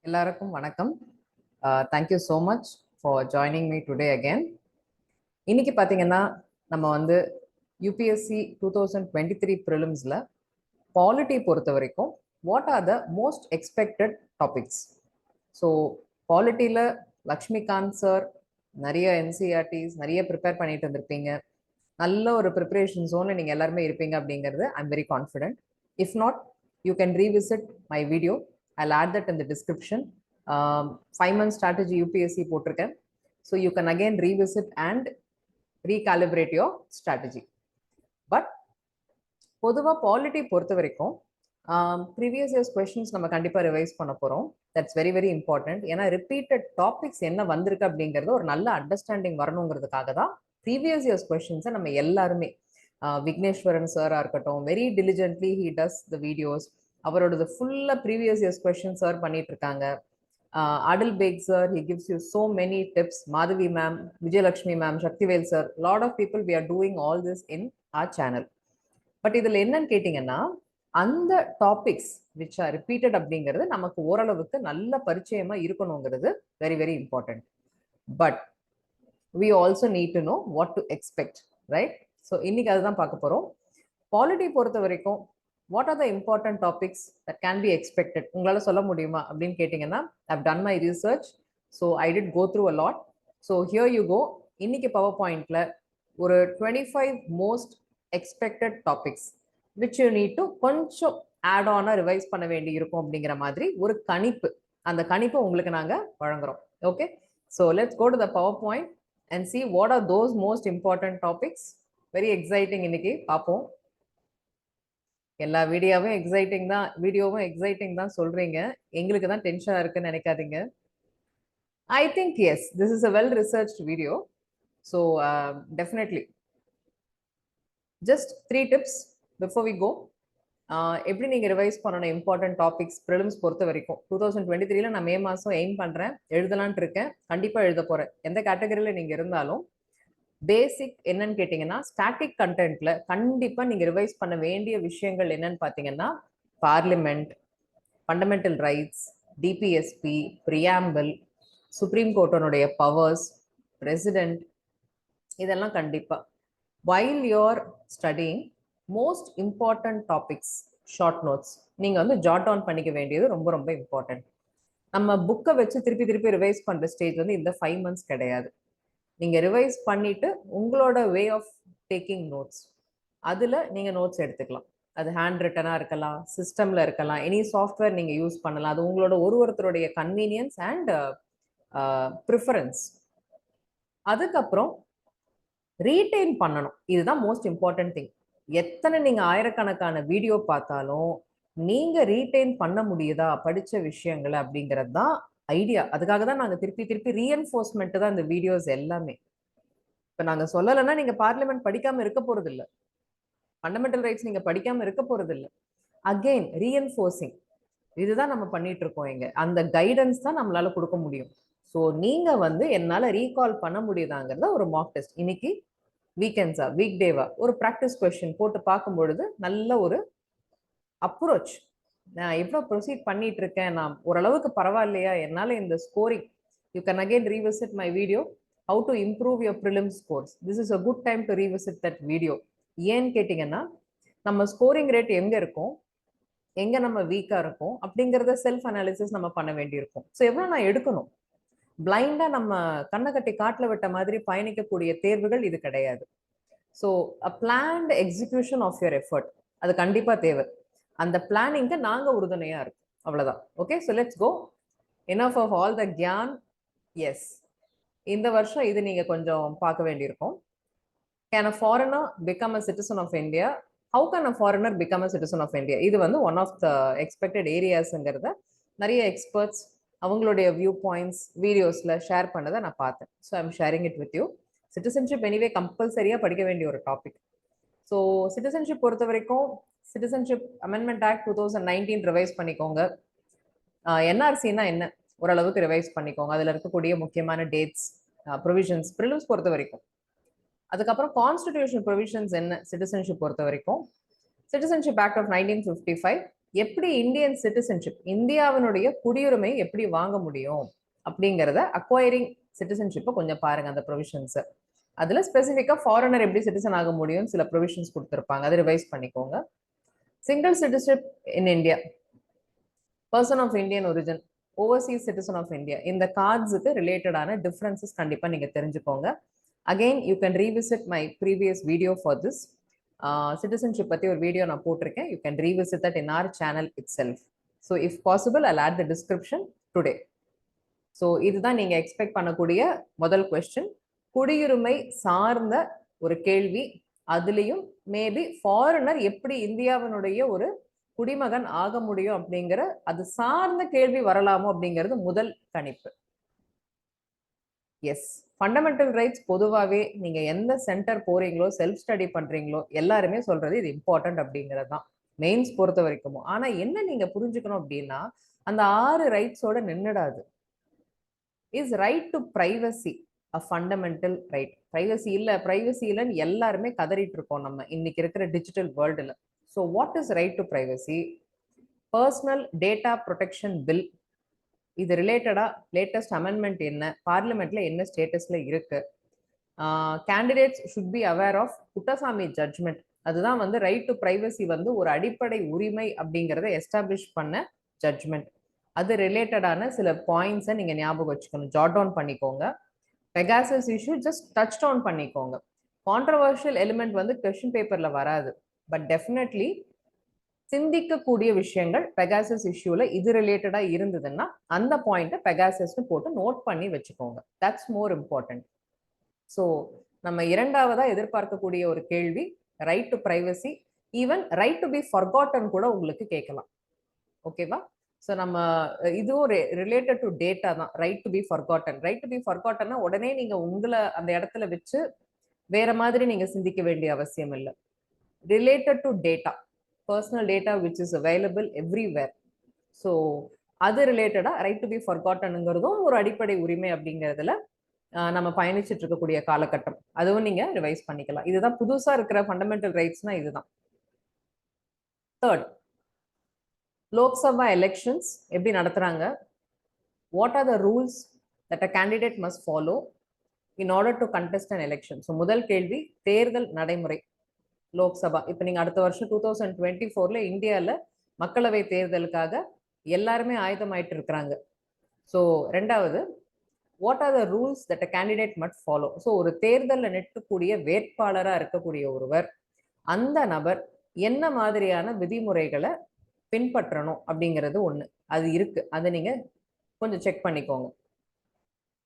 எல்லாருக்கும் வணக்கம். Thank you so much for joining me today again. இன்னைக்கு பார்த்தீங்கன்னா நம்ம வந்து UPSC 2023 Prelimsல Polity பொறுத்த வரைக்கும் what are the most expected topics? So பாலிட்டியில் லக்ஷ்மிகாந்த் சார் நிறைய NCERTs நிறைய ப்ரிப்பேர் பண்ணிட்டு இருந்திருப்பீங்க. நல்ல ஒரு ப்ரிப்பரேஷன் ஜோனில் நீங்கள் எல்லாருமே இருப்பீங்க அப்படிங்கிறது I'm very confident. If not you can revisit my video. I'll add that in the description. 5-month strategy UPSC போட்டிருக்கேன். So you can again revisit and recalibrate your strategy. But பொதுவாக பாலிட்டி பொறுத்த வரைக்கும் previous years questions நம்ம கண்டிப்பாக revise பண்ண போகிறோம். That's very very important. ஏன்னா repeated topics என்ன வந்திருக்கு அப்படிங்கிறது ஒரு நல்ல அண்டர்ஸ்டாண்டிங் வரணுங்கிறதுக்காக தான் ப்ரீவியஸ் இயர்ஸ் கொஸ்டின்ஸை நம்ம எல்லாருமே விக்னேஸ்வரன் சாராக இருக்கட்டும், very diligently he does the videos. அவரோடது ஃபுல்லாக ப்ரீவியஸ் இயர்ஸ் கொஸ்டின் சார் பண்ணிட்டு இருக்காங்க. Adil Beg sir, he gives you so many tips. Madhavi ma'am, Vijayalakshmi ma'am, Shaktivel sir, lot of people we are doing all this in our channel. But இதில் என்னன்னு கேட்டிங்கன்னா அந்த topics which are repeated அப்படிங்கிறது நமக்கு ஓரளவுக்கு நல்ல பரிச்சயமாக இருக்கணுங்கிறது very very important. But we also need to know what to expect, right? So இன்னைக்கு அதுதான் பார்க்க போகிறோம். பாலிட்டி பொறுத்த வரைக்கும் what are the important topics that can be expected? உங்களால சொல்ல முடியுமா அப்படின்னு கேட்டிங்கன்னா I've done my research, so I did go through a lot. So here you go. இன்னைக்கு பவர் பாயிண்ட்ல ஒரு 25 most expected topics which you need to கொஞ்சம் add ஆனா ரிவைஸ் பண்ண வேண்டி இருக்கும் அப்படிங்கிற மாதிரி ஒரு கணிப்பு. அந்த கணிப்பை உங்களுக்கு நாங்கள் வழங்குறோம். Okay, so let's go to the power point and see what are those most important topics. Very exciting. இன்னைக்கு பார்ப்போம். எல்லா வீடியோவும் எக்ஸைட்டிங் தான் சொல்றீங்க. எங்களுக்கு தான் டென்ஷனா இருக்குன்னு நினைக்காதீங்க. I think yes, this is a well researched video. So definitely just 3 tips before we go. எப்படி நீங்கள் ரிவைஸ் பண்ணணும் இம்பார்ட்டன்ட் டாபிக்ஸ் ப்ரிலிம்ஸ் பொறுத்த வரைக்கும் 2023 நான் மே மாதம் எய்ம் பண்ணுறேன், எழுதலான்ட்டு இருக்கேன், கண்டிப்பாக எழுத போகிறேன். எந்த கேட்டகரியில் நீங்கள் இருந்தாலும் பேசிக் என்னன்னு கேட்டிங்கன்னா ஸ்டாட்டிக் கண்டென்ட்ல கண்டிப்பாக நீங்கள் ரிவைஸ் பண்ண வேண்டிய விஷயங்கள் என்னன்னு பார்த்தீங்கன்னா parliament, fundamental rights, DPSP, preamble, supreme கோர்ட்டனுடைய பவர்ஸ், பிரசிடென்ட், இதெல்லாம் கண்டிப்பாக while you're studying most important topics short notes நீங்கள் வந்து ஜாட் டவுன் பண்ணிக்க வேண்டியது ரொம்ப ரொம்ப இம்பார்ட்டன்ட். நம்ம புக்கை வச்சு திருப்பி ரிவைஸ் பண்ணுற ஸ்டேஜ் வந்து இந்த 5 months கிடையாது. நீங்கள் ரிவைஸ் பண்ணிட்டு உங்களோட வே ஆஃப் டேக்கிங் நோட்ஸ், அதில் நீங்கள் நோட்ஸ் எடுத்துக்கலாம். அது ஹேண்ட் ரிட்டனாக இருக்கலாம், சிஸ்டமில் இருக்கலாம், எனி சாஃப்ட்வேர் நீங்கள் யூஸ் பண்ணலாம். அது உங்களோட ஒருத்தருடைய கன்வீனியன்ஸ் அண்ட் ப்ரிஃபரன்ஸ். அதுக்கப்புறம் ரீட்டைன் பண்ணணும். இதுதான் மோஸ்ட் இம்பார்ட்டன்ட் திங். எத்தனை நீங்கள் ஆயிரக்கணக்கான வீடியோ பார்த்தாலும் நீங்கள் ரீட்டைன் பண்ண முடியுதா படித்த விஷயங்களை அப்படிங்கிறது தான் ஐடியா. அதுக்காக தான் நாங்கள் திருப்பி ரீஎன்ஃபோர்ஸ்மெண்ட் தான் இந்த வீடியோஸ் எல்லாமே. இப்போ நாங்கள் சொல்லலைன்னா நீங்கள் பார்லிமெண்ட் படிக்காமல் இருக்க போகிறது இல்லை, ஃபண்டமெண்டல் ரைட்ஸ் நீங்கள் படிக்காமல் இருக்க போகிறது இல்லை. அகெயின் ரீஎன்ஃபோர்ஸிங், இதுதான் நம்ம பண்ணிட்டு இருக்கோம். இங்கே அந்த கைடன்ஸ் தான் நம்மளால கொடுக்க முடியும். ஸோ நீங்கள் வந்து என்னால் ரீகால் பண்ண முடியுதாங்கிறத ஒரு மாக் டெஸ்ட் இன்னைக்கு வீக்கெண்ட்ஸா வீக் டேவா ஒரு ப்ராக்டிஸ் கொஸ்டின் போட்டு பார்க்கும்பொழுது நல்ல ஒரு அப்ரோச். நான் எவ்வளோ ப்ரொசீட் பண்ணிட்டு இருக்கேன், நான் ஓரளவுக்கு பரவாயில்லையா, என்னால் இந்த scoring. You can again revisit my video how to improve your prelim scores. This is a good time to revisit that video. ஏன்னு கேட்டிங்கன்னா நம்ம ஸ்கோரிங் ரேட் எங்கே இருக்கும், எங்கே நம்ம வீக்காக இருக்கும் அப்படிங்கிறத செல்ஃப் அனாலிசிஸ் நம்ம பண்ண வேண்டியிருக்கும். ஸோ எவ்வளோ நான் எடுக்கணும், பிளைண்டாக நம்ம கண்ணை கட்டி காட்டில் விட்ட மாதிரி பயணிக்கக்கூடிய தேர்வுகள் இது கிடையாது. So a planned execution of your effort அது கண்டிப்பாக தேவை. அந்த பிளானிங்க்கு நாங்கள் உறுதுணையாக இருக்கும், அவ்வளோதான். Okay, so let's go. Enough of all the gyan. Yes, இந்த வருஷம் இது நீங்கள் கொஞ்சம் பார்க்க வேண்டியிருக்கும். Can a foreigner become a citizen of India? How can a foreigner become a citizen of India? இது வந்து ஒன் ஆஃப் த எக்ஸ்பெக்டட் ஏரியாஸுங்கிறத நிறைய எக்ஸ்பர்ட்ஸ் அவங்களுடைய வியூ பாயிண்ட்ஸ் வீடியோஸில் ஷேர் பண்ணதை நான் பார்த்தேன். So I'm sharing it with you. Citizenship anyway கம்பல்சரியாக படிக்க வேண்டிய ஒரு டாபிக். ஸோ சிட்டிசன்ஷிப் பொறுத்த வரைக்கும் சிட்டிசன்ஷிப் அமெண்ட்மெண்ட் ஆக்ட் 2019 ரிவைஸ் பண்ணிக்கோங்க. என்ஆர்சின்னா என்ன ஓரளவுக்கு ரிவைஸ் பண்ணிக்கோங்க. அதில் இருக்கக்கூடிய முக்கியமான டேட்ஸ், ப்ரொவிஷன்ஸ் ப்ரிலிம்ஸ் பொறுத்த வரைக்கும். அதுக்கப்புறம் கான்ஸ்டிடியூஷன் ப்ரொவிஷன்ஸ் என்ன சிட்டிசன்ஷிப் பொறுத்த வரைக்கும். சிட்டிசன்ஷிப் ஆக்ட் ஆஃப் 1955 எப்படி இந்தியன் சிட்டிசன்ஷிப், இந்தியாவினுடைய குடியுரிமை எப்படி வாங்க முடியும் அப்படிங்கிறத அக்வயரிங் சிட்டிசன்ஷிப்பை கொஞ்சம் பாருங்க அந்த ப்ரொவிஷன்ஸ். அதுல ஸ்பெசிஃபிக்கா ஃபாரினர் எப்படி சிட்டிசன் ஆக முடியும் சில ப்ரொவிஷன்ஸ் கொடுத்துருப்பாங்க, அதை ரிவைஸ் பண்ணிக்கோங்க. Single citizenship in India, person of Indian origin, overseas citizen of India, இந்த கார்ட்ஸுக்கு ரிலேட்டடான டிஃபரன்சஸ் கண்டிப்பா நீங்க தெரிஞ்சுக்கோங்க. Again you can revisit my previous video for this. Citizenship பத்தி ஒரு வீடியோ நான் போட்டிருக்கேன். You can revisit that in our channel itself. So if possible I'll add the description today. So இதுதான் நீங்க எக்ஸ்பெக்ட் பண்ணக்கூடிய முதல் கொஸ்டின். குடியுரிமை சார்ந்த ஒரு கேள்வி, அதுலயும் மேபி ஃபாரினர் எப்படி இந்தியாவினுடைய ஒரு குடிமகன் ஆக முடியும் அப்படிங்கிற அது சார்ந்த கேள்வி வரலாமோ அப்படிங்கிறது முதல் கணிப்பு. எஸ், ஃபண்டமெண்டல் ரைட்ஸ் பொதுவாகவே நீங்க எந்த சென்டர் போறீங்களோ, செல்ஃப் ஸ்டடி பண்றீங்களோ, எல்லாருமே சொல்றது இது இம்பார்ட்டன்ட் அப்படிங்கிறது தான் மெயின்ஸ் பொறுத்த வரைக்கும். ஆனா என்ன நீங்க புரிஞ்சுக்கணும் அப்படின்னா, அந்த 6 ரைட்ஸோட நின்னுடாது. Is right to privacy a fundamental right? Privacy இல்லைன்னு எல்லாருமே கதறிட்டு இருக்கோம் நம்ம இன்னைக்கு இருக்கிற டிஜிட்டல் வேர்ல்டுல. So what is right to privacy? Personal data protection bill, இது ரிலேட்டடா லேட்டஸ்ட் அமெண்ட்மெண்ட் என்ன, பார்லிமெண்ட்ல என்ன ஸ்டேட்டஸ்ல இருக்கு? Candidates should be aware of Puttaswamy judgment. அதுதான் வந்து ரைட் டு பிரைவசி வந்து ஒரு அடிப்படை உரிமை அப்படிங்கிறத எஸ்டாப்ளிஷ் பண்ண ஜட்ஜ்மெண்ட். அது ரிலேட்டடான சில பாயிண்ட்ஸை நீங்க ஞாபகம் வச்சுக்கணும், ஜாட் டவுன் பண்ணிக்கோங்க. Pegasus issue just touch down பண்ணிக்கோங்க. கான்ட்ரவர்ஷியல் எலிமெண்ட் வந்து கொஸ்டின் பேப்பர்ல வராது, பட் டெஃபினெட்லி சிந்திக்கக்கூடிய விஷயங்கள் பெகாசஸ் இஷ்யூல இது ரிலேட்டடா இருந்ததுன்னா அந்த பாயிண்ட்டை பெகாசஸ்னு போட்டு நோட் பண்ணி வச்சுக்கோங்க. That's more important. ஸோ நம்ம இரண்டாவதா எதிர்பார்க்கக்கூடிய ஒரு கேள்வி right to privacy, even right to be forgotten கூட உங்களுக்கு கேட்கலாம். ஓகேவா? ஸோ நம்ம இதுவும் ரிலேட்டட் டு டேட்டா தான். Right to be forgotten, right to be ஃபர்காட்டன்னா உடனே நீங்க உங்களை அந்த இடத்துல வச்சு வேற மாதிரி நீங்க சிந்திக்க வேண்டிய அவசியம் இல்லை. Related to data, personal data which is available everywhere. So அது ரிலேட்டடா ரைட் டு பி ஃபர்காட்டனுங்கிறதும் ஒரு அடிப்படை உரிமை அப்படிங்கிறதுல நம்ம பயணிச்சுட்டு இருக்கக்கூடிய காலகட்டம். அதுவும் நீங்க ரிவைஸ் பண்ணிக்கலாம். இதுதான் புதுசா இருக்கிற ஃபண்டமெண்டல் ரைட்ஸ்னா இதுதான். தேர்ட், லோக்சபா எலெக்ஷன்ஸ் எப்படி நடத்துறாங்க? What are the rules that a candidate must follow in order to contest an election? So முதல் கேள்வி தேர்தல் நடைமுறை. லோக்சபா இப்போ நீங்க அடுத்த வருஷம் 2024ல இந்தியாவில் மக்களவை தேர்தலுக்காக எல்லாருமே ஆயுதமாயிட்டு இருக்கிறாங்க. ஸோ ரெண்டாவது, what are the rules that a candidate மட் ஃபாலோ? ஸோ ஒரு தேர்தலில் நிற்கக்கூடிய வேட்பாளராக இருக்கக்கூடிய ஒருவர், அந்த நபர் என்ன மாதிரியான விதிமுறைகளை பின்பற்றணும் அப்படிங்கிறது ஒன்று அது இருக்கு. அதை நீங்க கொஞ்சம் செக் பண்ணிக்கோங்க.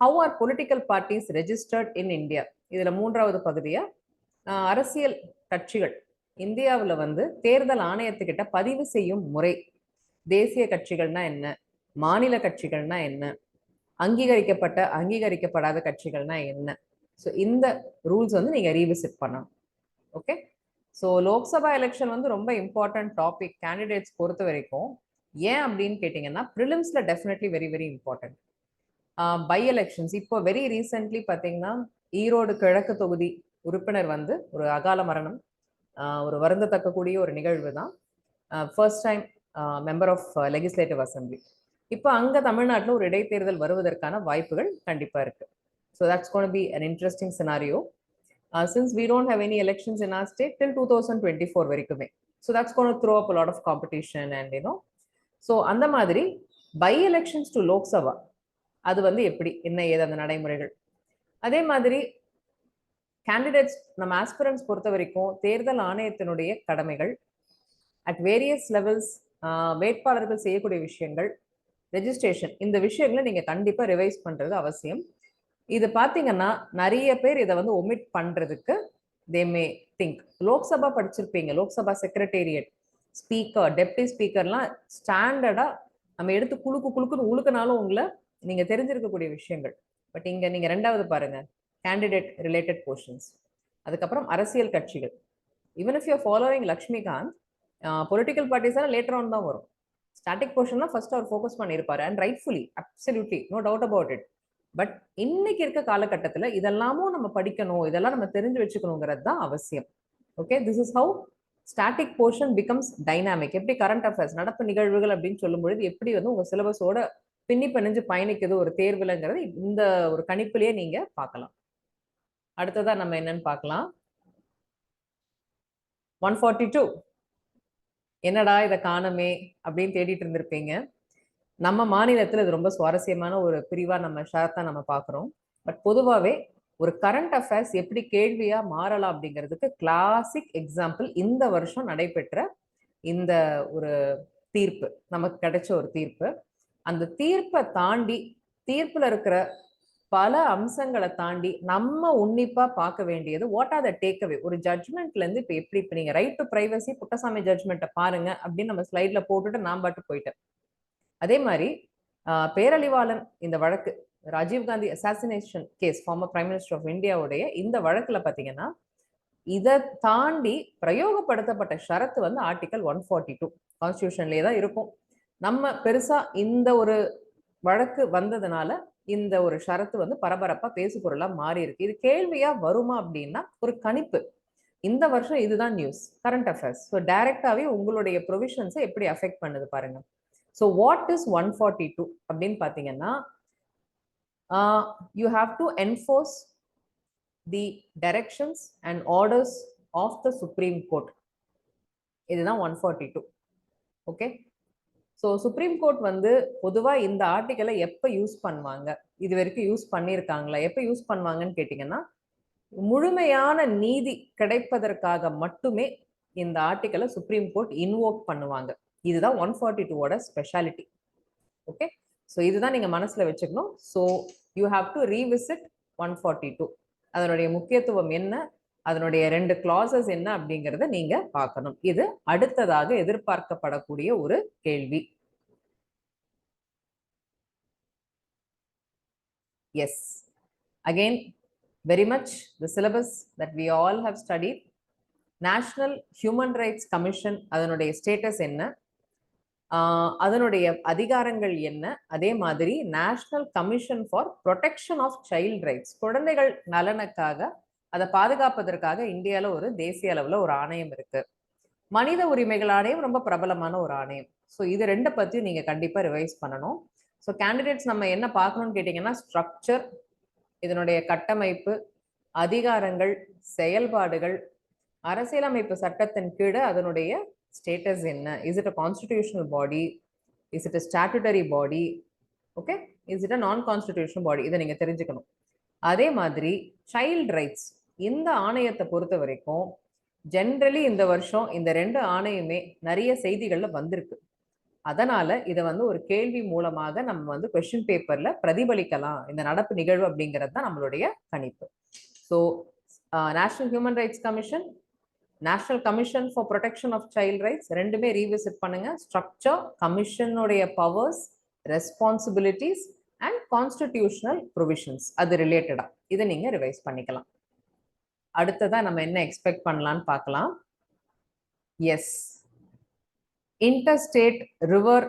How are political parties registered in India? இதுல மூன்றாவது பகுதியா அரசியல் கட்சிகள் இந்தியாவில் வந்து தேர்தல் ஆணையத்துக்கிட்ட பதிவு செய்யும் முறை. தேசிய கட்சிகள்னா என்ன, மாநில கட்சிகள்னா என்ன, அங்கீகரிக்கப்பட்ட அங்கீகரிக்கப்படாத கட்சிகள்னா என்ன? ஸோ இந்த ரூல்ஸ் வந்து நீங்க ரீவிசிட் பண்ணணும். ஓகே, ஸோ லோக்சபா எலெக்ஷன் வந்து ரொம்ப இம்பார்ட்டன்ட் டாபிக் கேண்டிடேட்ஸ் பொறுத்த வரைக்கும். ஏன் அப்படின்னு கேட்டீங்கன்னா ப்ரிலிம்ஸ்ல definitely very very important. By elections இப்போ வெரி ரீசென்ட்லி பார்த்தீங்கன்னா ஈரோடு கிழக்கு தொகுதி உறுப்பினர் வந்து ஒரு அகால மரணம், ஒரு வருந்தத்தக்கக்கூடிய ஒரு நிகழ்வு தான். First time member of legislative assembly. இப்போ அங்க தமிழ்நாட்டில் ஒரு இடைத்தேர்தல் வருவதற்கான வாய்ப்புகள் கண்டிப்பா இருக்கு. So that's gonna be an interesting scenario. Since we don't have any elections in our state till 2024 வரைக்குமே, so that's going to throw up a lot of competition and so அந்த மாதிரி பை எலெக்ஷன்ஸ் டு லோக்சபா அது வந்து எப்படி என்ன ஏது அந்த நடைமுறைகள். அதே மாதிரி கேண்டிடேட்ஸ் நம்ம ஆஸ்பிரன்ஸ் பொறுத்த வரைக்கும் தேர்தல் ஆணையத்தினுடைய கடமைகள் அட் வேரியஸ் லெவல்ஸ், வேட்பாளர்கள் செய்யக்கூடிய விஷயங்கள், ரெஜிஸ்ட்ரேஷன், இந்த விஷயங்களை நீங்க கண்டிப்பா ரிவைஸ் பண்றது அவசியம். இது பாத்தீங்கன்னா நிறைய பேர் இதை வந்து ஒமிட் பண்றதுக்கு தே மே திங்க். லோக்சபா படிச்சிருப்பீங்க, லோக்சபா செக்ரட்டேரியட், ஸ்பீக்கர், டெப்டி ஸ்பீக்கர்லாம் ஸ்டாண்டர்டா நம்ம எடுத்து குழுக்குன்னு உழுக்குனாலும் உங்களை நீங்க தெரிஞ்சிருக்கக்கூடிய விஷயங்கள். பட் இங்க நீங்க ரெண்டாவது பாருங்க, கேண்டிடேட் ரிலேட்டட் போர்ஷன்ஸ், அதுக்கப்புறம் அரசியல் கட்சிகள். Even if you following Lakshmikanth, political parties later on தான் வரும். ஸ்டாட்டிக் போர்ஷன் தான் ஃபர்ஸ்ட் அவர் ஃபோக்கஸ் பண்ணியிருப்பாரு, and rightfully, absolutely, no doubt about it. But இன்னைக்கு இருக்க காலகட்டத்தில் இதெல்லாமும் நம்ம படிக்கணும், இதெல்லாம் நம்ம தெரிஞ்சு வச்சுக்கணுங்கிறது தான் அவசியம். Okay, this is how static portion becomes dynamic. எப்படி கரண்ட் அஃபேர்ஸ் நடப்பு நிகழ்வுகள் அப்படின்னு சொல்லும் பொழுது எப்படி வந்து உங்க சிலபஸோட பின்னி பிணைஞ்சு பயணிக்குது ஒரு தேர்வுலங்கிறது இந்த ஒரு கணிப்பிலேயே நீங்க பார்க்கலாம். அடுத்ததா நம்ம என்னன்னு பார்க்கலாம். 142 என்னடா இதை காணமே அப்படின்னு தேடிட்டு இருந்திருப்பீங்க. நம்ம மாநிலத்தில் இது ரொம்ப சுவாரஸ்யமான ஒரு பிரிவா நம்ம ஷார்ட்டா நம்ம பார்க்குறோம். பட் பொதுவாகவே ஒரு கரண்ட் அஃபேர்ஸ் எப்படி கேள்வியா மாறலாம் அப்படிங்கிறதுக்கு கிளாசிக் எக்ஸாம்பிள் இந்த வருஷம் நடைபெற்ற இந்த ஒரு தீர்ப்பு, நமக்கு கிடைச்ச ஒரு தீர்ப்பு. அந்த தீர்ப்பை தாண்டி, தீர்ப்புல இருக்கிற பல அம்சங்களை தாண்டி நம்ம உன்னிப்பா பார்க்க வேண்டியது what are the take away. ஒரு ஜட்மெண்ட்ல இருந்து இப்ப எப்படி இப்ப நீங்க ரைட் டு பிரைவசி புட்டசாமி ஜட்மெண்ட்டை பாருங்க அப்படின்னு நம்ம ஸ்லைட்ல போட்டுட்டு நான் பாட்டு போயிட்டேன். அதே மாதிரி பேரழிவாளன் இந்த வழக்கு, Rajiv Gandhi assassination case, former prime minister of இந்தியாவுடைய இந்த வழக்குல பாத்தீங்கன்னா இதை தாண்டி பிரயோகப்படுத்தப்பட்ட ஷரத்து வந்து ஆர்டிகல் 142 கான்ஸ்டியூஷன்லயே தான் இருக்கும். நம்ம பெருசா இந்த ஒரு வழக்கு வந்ததுனால இந்த ஒரு ஷரத்து வந்து பரபரப்பா பேசு பொருளா மாறி இருக்கு. இது கேள்வியா வருமா அப்படின்னா ஒரு கணிப்பு. இந்த வருஷம் இதுதான் நியூஸ், கரண்ட் அஃபேர்ஸ். ஸோ டைரக்டாவே உங்களுடைய ப்ரொவிஷன்ஸை எப்படி அஃபெக்ட் பண்ணுது பாருங்க. ஸோ வாட் இஸ் 142 அப்படின்னு பாத்தீங்கன்னா, you have to enforce the directions and orders of the supreme court. இதுதான் 142. ஓகே. ஸோ சுப்ரீம் கோர்ட் வந்து பொதுவாக இந்த ஆர்டிக்கலை எப்போ யூஸ் பண்ணுவாங்க, இது வரைக்கும் யூஸ் பண்ணியிருக்காங்களா, எப்போ யூஸ் பண்ணுவாங்கன்னு கேட்டிங்கன்னா, முழுமையான நீதி கிடைப்பதற்காக மட்டுமே இந்த ஆர்டிக்கலை சுப்ரீம் கோர்ட் இன்வோக் பண்ணுவாங்க. இதுதான் 142ஓட ஸ்பெஷாலிட்டி. ஓகே. ஸோ இதுதான் நீங்கள் மனசில் வச்சுக்கணும். So you have to revisit 142. அதனுடைய முக்கியத்துவம் என்ன, அதனுடைய 2 கிளாசஸ் என்ன அப்படிங்கிறத நீங்க பார்க்கணும். இது அடுத்ததாக எதிர்பார்க்கப்படக்கூடிய ஒரு கேள்வி. Yes, again very much the syllabus that we all have studied. National human rights commission அதனுடைய ஸ்டேட்டஸ் என்ன, அதனுடைய அதிகாரங்கள் என்ன, அதே மாதிரி national commission for protection of child rights, குழந்தைகள் நலனுக்காக அதை பாதுகாப்பதற்காக இந்தியாவில் ஒரு தேசிய அளவில் ஒரு ஆணையம் இருக்கு. மனித உரிமைகள் ஆணையம் ரொம்ப பிரபலமான ஒரு ஆணையம். ஸோ இது 2 பற்றியும் நீங்கள் கண்டிப்பாக ரிவைஸ் பண்ணணும். ஸோ கேண்டிடேட்ஸ் நம்ம என்ன பார்க்கணும்னு கேட்டிங்கன்னா, ஸ்ட்ரக்சர், இதனுடைய கட்டமைப்பு, அதிகாரங்கள், செயல்பாடுகள், அரசியலமைப்பு சட்டத்தின் கீழே அதனுடைய ஸ்டேட்டஸ் என்ன, is it a constitutional body, is it a statutory body, okay, is it a நான் கான்ஸ்டிடியூஷனல் பாடி, இதை நீங்கள் தெரிஞ்சுக்கணும். அதே மாதிரி சைல்ட் ரைட்ஸ், இந்த ஆணையத்தை பொறுத்த வரைக்கும் ஜென்ரலி இந்த வருஷம் இந்த 2 ஆணையமே நிறைய செய்திகள்ல வந்திருக்கு. அதனால இதை வந்து ஒரு கேள்வி மூலமாக நம்ம வந்து கொஸ்டின் பேப்பர்ல பிரதிபலிக்கலாம் இந்த நடப்பு நிகழ்வு அப்படிங்கிறது தான் நம்மளுடைய கணிப்பு. So national human rights commission, national commission for protection of child rights ரெண்டுமே ரீவிசிட் பண்ணுங்க. ஸ்ட்ரக்சர், கமிஷனுடைய powers, responsibilities and constitutional provisions அது ரிலேட்டடா இதை நீங்க ரிவைஸ் பண்ணிக்கலாம். அடுத்ததா நம்ம என்ன எக்ஸ்பெக்ட் பண்ணலாம்னு பார்க்கலாம். Yes, interstate river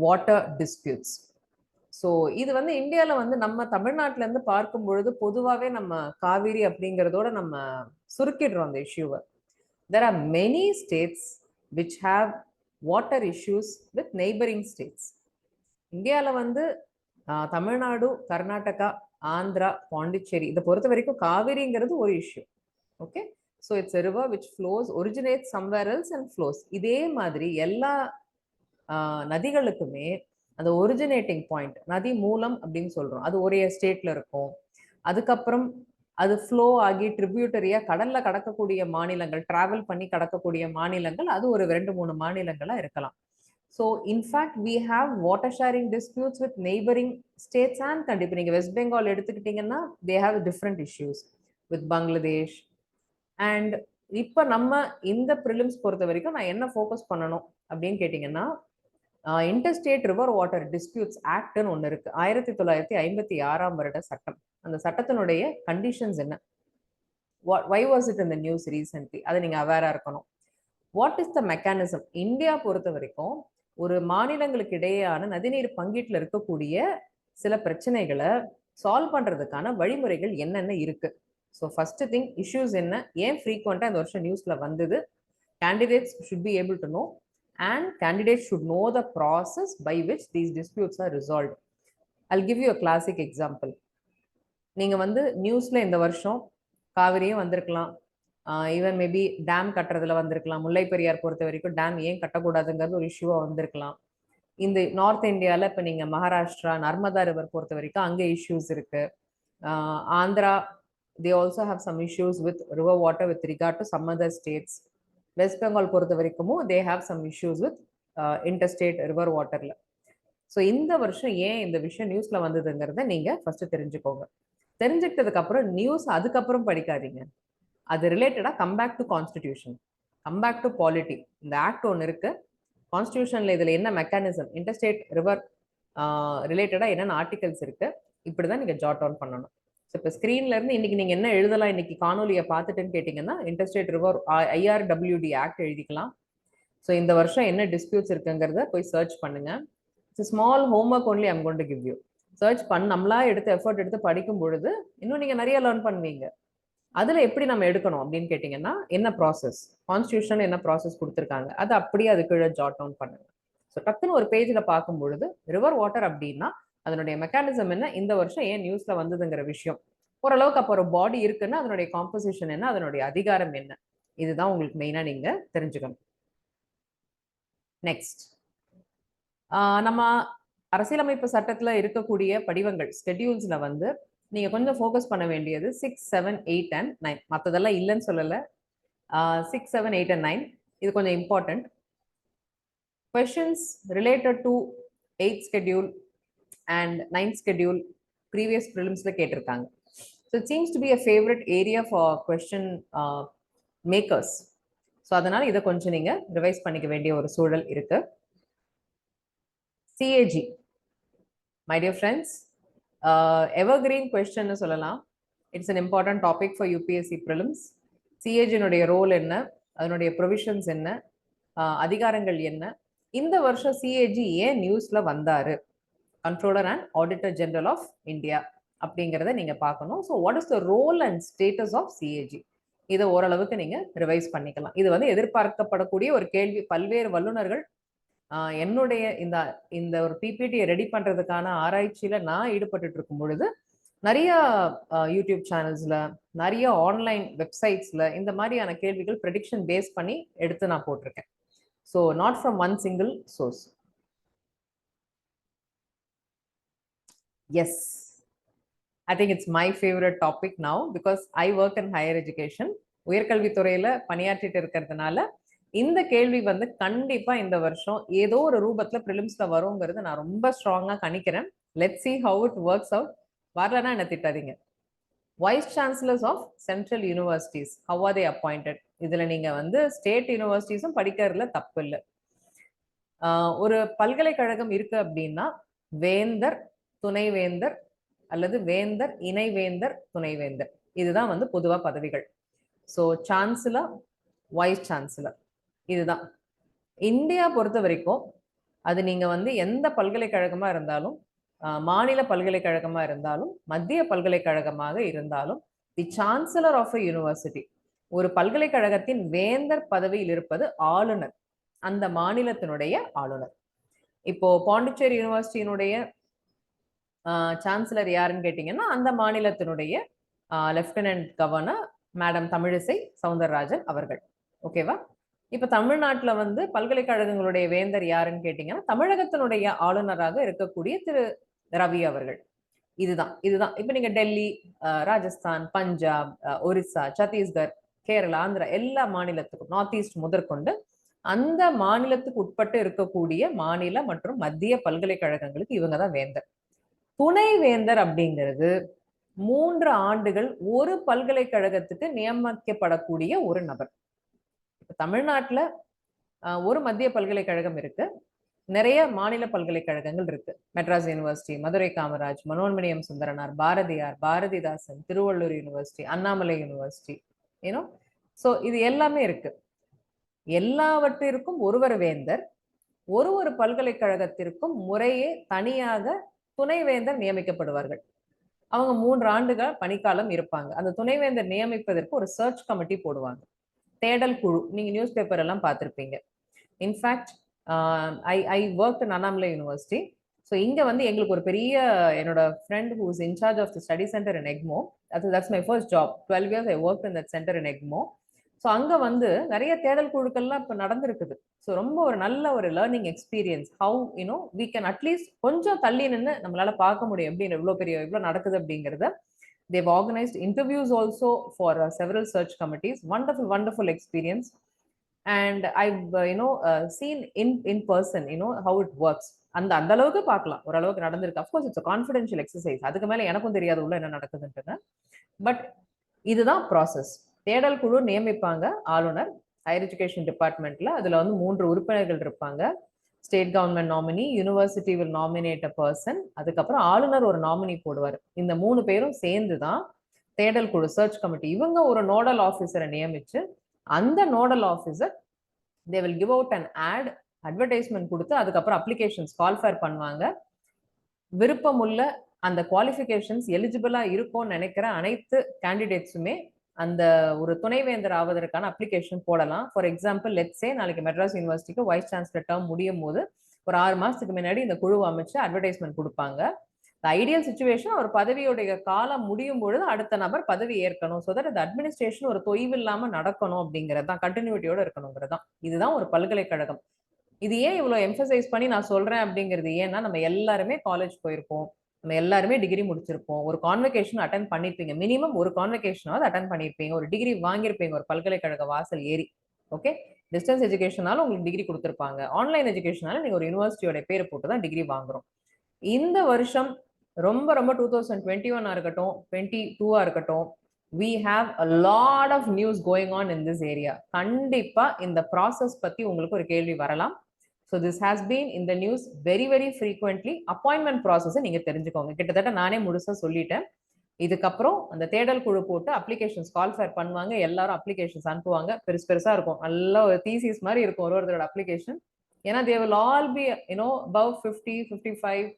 water disputes. So இது வந்து இந்தியாவில் வந்து நம்ம தமிழ்நாட்டில இருந்து பார்க்கும் பொழுது பொதுவாகவே நம்ம காவிரி அப்படிங்கிறதோட நம்ம சுருக்கிடுறோம் அந்த இஷ்யூவை. There are many states which have water issues with neighbouring states. இந்தியாவில் வந்து தமிழ்நாடு, கர்நாடகா, ஆந்திரா, பாண்டிச்சேரி இதை பொறுத்த வரைக்கும் காவிரிங்கிறது ஒரு issue. Okay. So it's a river which flows, originates somewhere else and flows. இதே மாதிரி எல்லா நதிகளுக்குமே அந்த ஒரிஜினேட்டிங் பாயிண்ட், நதி மூலம் அப்படின்னு சொல்றோம், அது ஒரே ஸ்டேட்ல இருக்கும். அதுக்கப்புறம் அது ஃப்ளோ ஆகி ட்ரிபியூட்டரியா கடல்ல கடக்கக்கூடிய மாநிலங்கள், டிராவல் பண்ணி கடக்கக்கூடிய மாநிலங்கள், அது ஒரு 2-3 மாநிலங்களா இருக்கலாம். So in fact we have water sharing disputes with neighbouring states and country. இப்போ நீங்கள் வெஸ்ட் பெங்கால் எடுத்துக்கிட்டீங்கன்னா they have different issues with Bangladesh. And இப்போ நம்ம இந்த ப்ரிலிம்ஸ் பொறுத்த வரைக்கும் நான் என்ன ஃபோக்கஸ் பண்ணணும் அப்படின்னு கேட்டிங்கன்னா, இன்டர்ஸ்டேட் ரிவர் வாட்டர் டிஸ்பியூட்ஸ் ஆக்ட்னு ஒன்று இருக்கு, 1956ஆம் வருட சட்டம். அந்த சட்டத்தினுடைய கண்டிஷன்ஸ் என்ன, why was it in the news recently, அதை நீங்கள் அவேராக இருக்கணும். What is the mechanism, India பொறுத்த வரைக்கும் ஒரு மாநிலங்களுக்கு இடையேயான நதிநீர் பங்கீட்டில் இருக்கக்கூடிய சில பிரச்சனைகளை சால்வ் பண்ணுறதுக்கான வழிமுறைகள் என்னென்ன இருக்கு. ஸோ ஃபர்ஸ்ட் திங், இஷ்யூஸ் என்ன, ஏன் ஃப்ரீக்வெண்ட்டாக இந்த வருஷம் நியூஸில் வந்தது, Candidates should be able to know, and candidates should know the process by which these disputes are resolved. I'll give you a classic example. நீங்க வந்து நியூஸ்ல இந்த வருஷம் காவிரியும் வந்திருக்கலாம், ஈவன் மேபி டேம் கட்டுறதுல வந்திருக்கலாம், முல்லை பெரியார் பொறுத்த வரைக்கும் டேம் ஏன் கட்டக்கூடாதுங்கிறது ஒரு இஷ்யூவா வந்திருக்கலாம். இந்த நார்த் இந்தியாவில் இப்போ நீங்கள் மகாராஷ்டிரா நர்மதா ரிவர் பொறுத்த வரைக்கும் அங்கே இஷ்யூஸ் இருக்கு. Andhra they also have some issues with river water with regard to some other states. West Bengal பொறுத்த வரைக்கும் they have some issues with interstate river waterல. ஸோ இந்த வருஷம் ஏன் இந்த விஷயம் நியூஸ்ல வந்ததுங்கிறத நீங்க ஃபர்ஸ்ட் தெரிஞ்சுக்கோங்க. தெரிஞ்சுக்கிட்டதுக்கு அப்புறம் நியூஸ் அதுக்கப்புறம் படிக்காதீங்க. அது ரிலேட்டடா come back to constitution, come back to polity. இந்த ஆக்ட் ஒன்று இருக்கு, கான்ஸ்டியூஷன்ல இதுல என்ன மெக்கானிசம், இன்டர்ஸ்டேட் ரிவர் ரிலேட்டடா என்னென்ன ஆர்டிகல்ஸ் இருக்கு, இப்படிதான் நீங்க ஜாட் டவுன் பண்ணணும். ஸோ இப்போ ஸ்க்ரீன்ல இருந்து இன்னைக்கு நீங்க என்ன எழுதலாம், இன்னைக்கு காணொலியை பார்த்துட்டுன்னு கேட்டீங்கன்னா இன்டர்ஸ்டேட் ரிவர் IRWD ஆக்ட் எழுதிக்கலாம். ஸோ இந்த வருஷம் என்ன டிஸ்பியூட்ஸ் இருக்குங்கிறத போய் சர்ச் பண்ணுங்க. It's small homework only I'm going to give you. Search நம்மளா எடுத்து எஃபர்ட் எடுத்து படிக்கும் பொழுது இன்னும் நீங்க நிறைய லேர்ன் பண்ணுவீங்க. அதுல எப்படி நம்ம எடுக்கணும் அப்படின்னு கேட்டீங்கன்னா, என்ன ப்ராசஸ், கான்ஸ்டியூஷன் என்ன ப்ராசஸ் கொடுத்துருக்காங்க அது அப்படியே அது கீழே ஜாட் டவுன் பண்ணுங்க. ஸோ டக்குன்னு ஒரு பேஜ்ல பார்க்கும் பொழுது ரிவர் வாட்டர் அப்படின்னா அதனுடைய மெக்கானிசம் என்ன, இந்த வருஷம் ஏன் நியூஸ்ல வந்ததுங்கிற விஷயம் ஓரளவுக்கு அப்போ ஒரு பாடி இருக்குன்னா அதனுடைய காம்போசிஷன் என்ன, அதனுடைய அதிகாரம் என்ன, இதுதான் உங்களுக்கு மெயினா நீங்க தெரிஞ்சுக்கணும். நெக்ஸ்ட், நம்ம அரசியலமைப்பு சட்டத்துல இருக்கக்கூடிய படிவங்கள் ஸ்கெடியூல்ஸ்ல வந்து நீங்க கொஞ்சம் ஃபோக்கஸ் பண்ண வேண்டியது 6, 7, 8 and 9. மற்றதெல்லாம் இல்லைன்னு சொல்லல. 6, 7, 8 and 9 இது கொஞ்சம் important. questions related to 8th schedule and 9th schedule previous prelims-ல கேட்டிருக்காங்க. So it seems to be a favorite area for question makers. So அதனால இதை கொஞ்சம் நீங்க ரிவைஸ் பண்ணிக்க வேண்டிய ஒரு சூழல் இருக்கு. CAG, my dear friends, evergreen question சொல்லலாம். It's an important topic for UPSC prelims. CAG னுடைய ரோல் என்ன, அதனுடைய ப்ரொவிஷன்ஸ் என்ன, அதிகாரங்கள் என்ன, இந்த வருஷம் CAG ஏன் நியூஸ்ல வந்தாரு, controller and auditor general of India அப்படிங்கிறத நீங்க பார்க்கணும். So what is the role and status of CAG, இதை ஓரளவுக்கு நீங்க ரிவைஸ் பண்ணிக்கலாம். இது வந்து எதிர்பார்க்கப்படக்கூடிய ஒரு கேள்வி. பல்வேறு வல்லுநர்கள் என்னுடைய இந்த ஒரு பிபிடியை ரெடி பண்றதுக்கான ஆராய்ச்சியில நான் ஈடுபட்டு இருக்கும் பொழுது நிறைய யூடியூப் சேனல்ஸ்ல, நிறைய ஆன்லைன் வெப்சைட்ஸ்ல இந்த மாதிரியான கேள்விகள் ப்ரெடிக்ஷன் பேஸ் பண்ணி எடுத்து நான் போட்டிருக்கேன். So not from one single source. Yes, I think it's my favorite topic now because I work in higher education. உயர்கல்வித்துறையில பணியாற்றிட்டு இருக்கிறதுனால இந்த கேள்வி வந்து கண்டிப்பா இந்த வருஷம் ஏதோ ஒரு ரூபத்துல பிரிலிம்ஸ்ல வருங்கிறது நான் ரொம்ப ஸ்ட்ராங்கா கணிக்கிறேன். Let's see how it works out. வரலன்னா என்ன திட்டாதீங்க. Vice chancellors of central universities, how are they appointed? இதுல நீங்க வந்து ஸ்டேட் யூனிவர்சிட்டிஸும் படிக்கிறதுல தப்பு இல்லை. ஒரு பல்கலைக்கழகம் இருக்கு அப்படின்னா வேந்தர், துணைவேந்தர் அல்லது வேந்தர், இணைவேந்தர், துணைவேந்தர், இதுதான் வந்து பொதுவா பதவிகள். ஸோ சான்சலர், வைஸ் சான்சலர், இதுதான். இந்தியா பொறுத்த வரைக்கும் அது நீங்க வந்து எந்த பல்கலைக்கழகமா இருந்தாலும், மாநில பல்கலைக்கழகமா இருந்தாலும், மத்திய பல்கலைக்கழகமாக இருந்தாலும், தி சான்சலர் ஆஃப் அ யூனிவர்சிட்டி, ஒரு பல்கலைக்கழகத்தின் வேந்தர் பதவியில் இருப்பது ஆளுநர், அந்த மாநிலத்தினுடைய ஆளுநர். இப்போ பாண்டிச்சேரி யூனிவர்சிட்டியினுடைய சான்சலர் யாருன்னு கேட்டீங்கன்னா அந்த மாநிலத்தினுடைய lieutenant governor madam Tamilisai Soundararajan அவர்கள். ஓகேவா? இப்ப தமிழ்நாட்டுல வந்து பல்கலைக்கழகங்களுடைய வேந்தர் யாருன்னு கேட்டீங்கன்னா தமிழகத்தினுடைய ஆளுநராக இருக்கக்கூடிய திரு ரவி அவர்கள். இதுதான். இப்ப நீங்க டெல்லி, ராஜஸ்தான், பஞ்சாப், ஒரிசா, சத்தீஸ்கர், கேரளா, ஆந்திரா எல்லா மாநிலத்துக்கும், நார்த் ஈஸ்ட் முதற்கொண்டு அந்த மாநிலத்துக்கு உட்பட்டு இருக்கக்கூடிய மாநில மற்றும் மத்திய பல்கலைக்கழகங்களுக்கு இவங்கதான் வேந்தர். துணைவேந்தர் அப்படிங்கிறது 3 ஆண்டுகள் ஒரு பல்கலைக்கழகத்துக்கு நியமிக்கப்படக்கூடிய ஒரு நபர். தமிழ்நாட்டுல ஒரு மத்திய பல்கலைக்கழகம் இருக்கு, நிறைய மாநில பல்கலைக்கழகங்கள் இருக்கு. Madras university, Madurai Kamaraj, Manonmaniam Sundaranar, Bharathiar, Bharathidasan, Thiruvallur university, Annamalai university, ஏனோ. ஸோ இது எல்லாமே இருக்கு. எல்லாவற்றிற்கும் ஒருவர் வேந்தர், ஒரு பல்கலைக்கழகத்திற்கும் முறையே தனியாக துணைவேந்தர் நியமிக்கப்படுவார்கள். அவங்க 3 ஆண்டுகள் பணிக்காலம் இருப்பாங்க. அந்த துணைவேந்தர் நியமிப்பதற்கு ஒரு சர்ச் கமிட்டி போடுவாங்க. தேடல் குழு நீங்க நியூஸ் பேப்பர் எல்லாம் பார்த்திருப்பீங்க. In fact I work in Annamalai university. So இங்க வந்து எங்களுக்கு ஒரு பெரிய என்னோட friend who is in charge of the study centre in Egmore. That's my first job. 12 years I work in that centre in Egmore. So அங்க வந்து நிறைய தேடல் குழுக்கள்லாம் இப்போ நடந்திருக்குது. ஸோ ரொம்ப ஒரு நல்ல ஒரு learning experience. How you know we can at least கொஞ்சம் தள்ளி நின்று நம்மளால பார்க்க முடியும் அப்படின்னு இவ்வளோ நடக்குது அப்படிங்கிறத. They've organized interviews also for several search committees. Wonderful experience. And I've seen in person how it works. அந்த அளவுக்கு பார்க்கலாம், ஓரளவுக்கு நடந்திருக்கு. அஃப்கோர்ஸ் இட்ஸ் கான்ஃபிடென்ஷியல் எக்ஸசைஸ், அதுக்கு மேல எனக்கும் தெரியாது உள்ள என்ன நடக்குதுன்றது. பட் இதுதான் ப்ராசஸ். தேடல் குழு நியமிப்பாங்க ஆளுநர் ஹையர் எஜுகேஷன் டிபார்ட்மெண்ட்ல. அதுல வந்து 3 உறுப்பினர்கள் இருப்பாங்க. State government nominee, university will nominate a person, அதுக்கப்புறம் ஆளுநர் ஒரு நாமினி போடுவார். இந்த 3 பேரும் சேர்ந்து தான் தேடல் குழு சர்ச் கமிட்டி இவங்க ஒரு நோடல் ஆஃபீஸரை நியமிச்சு அந்த nodal officer they will give out an ad, advertisement கொடுத்து அதுக்கப்புறம் அப்ளிகேஷன்ஸ் கால்ஃபேர் பண்ணுவாங்க. விருப்பமுள்ள அந்த குவாலிஃபிகேஷன்ஸ் எலிஜிபிளா இருக்கும்னு நினைக்கிற அனைத்து கேண்டிடேட்ஸுமே அந்த ஒரு துணைவேந்தர் ஆவதற்கான அப்ளிகேஷன் போடலாம். ஃபார் எக்ஸாம்பிள் லெட்ஸே நாளைக்கு மெட்ராஸ் யூனிவர்சிட்டிக்கு வைஸ் சான்சலர் டேர்ம் முடியும் போது ஒரு 6 மாசத்துக்கு முன்னாடி இந்த குழு அமைச்சு அட்வர்டைஸ்மெண்ட் கொடுப்பாங்க. ஐடியல் சுச்சுவேஷன் ஒரு பதவியுடைய காலம் முடியும் பொழுது அடுத்த நபர் பதவி ஏற்கணும். ஸோ தட் அந்த அட்மினிஸ்ட்ரேஷன் ஒரு தொய்வு இல்லாம நடக்கணும் அப்படிங்கிறது தான், கண்டினியூட்டியோட இருக்கணுங்கிறது தான். இதுதான் ஒரு பல்கலைக்கழகம். இது ஏன் இவ்வளவு எம்பசைஸ் பண்ணி நான் சொல்றேன் அப்படிங்கிறது ஏன்னா நம்ம எல்லாருமே காலேஜ் போயிருப்போம், நம்ம எல்லாருமே டிகிரி முடிச்சிருப்போம், ஒரு கான்வெகேஷன் அட்டன் பண்ணிருப்பீங்க, மினிமம் ஒரு கான்வெகேஷனாவது அட்டன் பண்ணிருப்பீங்க, ஒரு டிகிரி வாங்கியிருப்பீங்க ஒரு பல்கலைக்கழக வாசல் ஏறி. ஓகே, டிஸ்டன்ஸ் எஜுகேஷனாலும் உங்களுக்கு டிகிரி கொடுத்துருப்பாங்க, ஆன்லைன் எஜுகேஷனாலும் நீங்க ஒரு யூனிவர்சிட்டியோட பேரை போட்டு தான் டிகிரி வாங்குறோம். இந்த வருஷம் ரொம்ப 2021 இருக்கட்டும் 22 இருக்கட்டும், we have a lot of news going on in this area. கண்டிப்பா இந்த ப்ராசஸ் பத்தி உங்களுக்கு ஒரு கேள்வி வரலாம். So this has been in the news very frequently. Appointment process நீங்க தெரிஞ்சுக்கோங்க. கிட்டத்தட்ட நானே முழுசா சொல்லிட்டேன். இதுக்கப்புறம் அந்த தேடல் குழு போட்டு அப்ளிகேஷன்ஸ் கால்ஃபேர் பண்ணுவாங்க. எல்லாரும் அப்ளிகேஷன்ஸ் அனுப்புவாங்க. பெருசா இருக்கும், நல்ல ஒரு தீசிஸ் மாதிரி இருக்கும் ஒருத்தரோட அப்ளிகேஷன். ஏன்னா they will all be above 50, 55.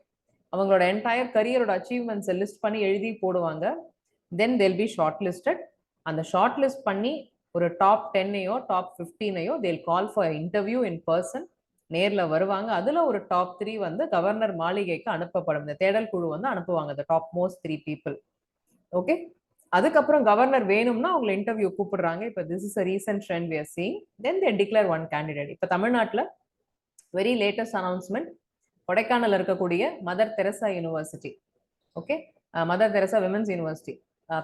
அவங்களோட என்டையர் கரியரோட அச்சீவ்மெண்ட்ஸை லிஸ்ட் பண்ணி எழுதி போடுவாங்க. Then they'll be short listed. அந்த ஷார்ட் லிஸ்ட் பண்ணி ஒரு டாப் 10ஐயோ டாப் 15ஐயோ they'll call for interview in person. நேர்ல வருவாங்க. அதுல ஒரு டாப் 3 வந்து கவர்னர் மாளிகைக்கு அனுப்பப்படும். இந்த தேடல் குழு வந்து அனுப்புவாங்க the top most 3 people. Okay, அதுக்கப்புறம் கவர்னர் வேணும்னா அவங்களை இன்டர்வியூ கூப்பிடுறாங்க. இப்போ this is a recent trend we are seeing. Then they declare one candidate. இப்போ தமிழ்நாட்டில் வெரி லேட்டஸ்ட் அனௌன்ஸ்மெண்ட், கொடைக்கானல் இருக்கக்கூடிய Mother Teresa university, okay, Mother Teresa women's university,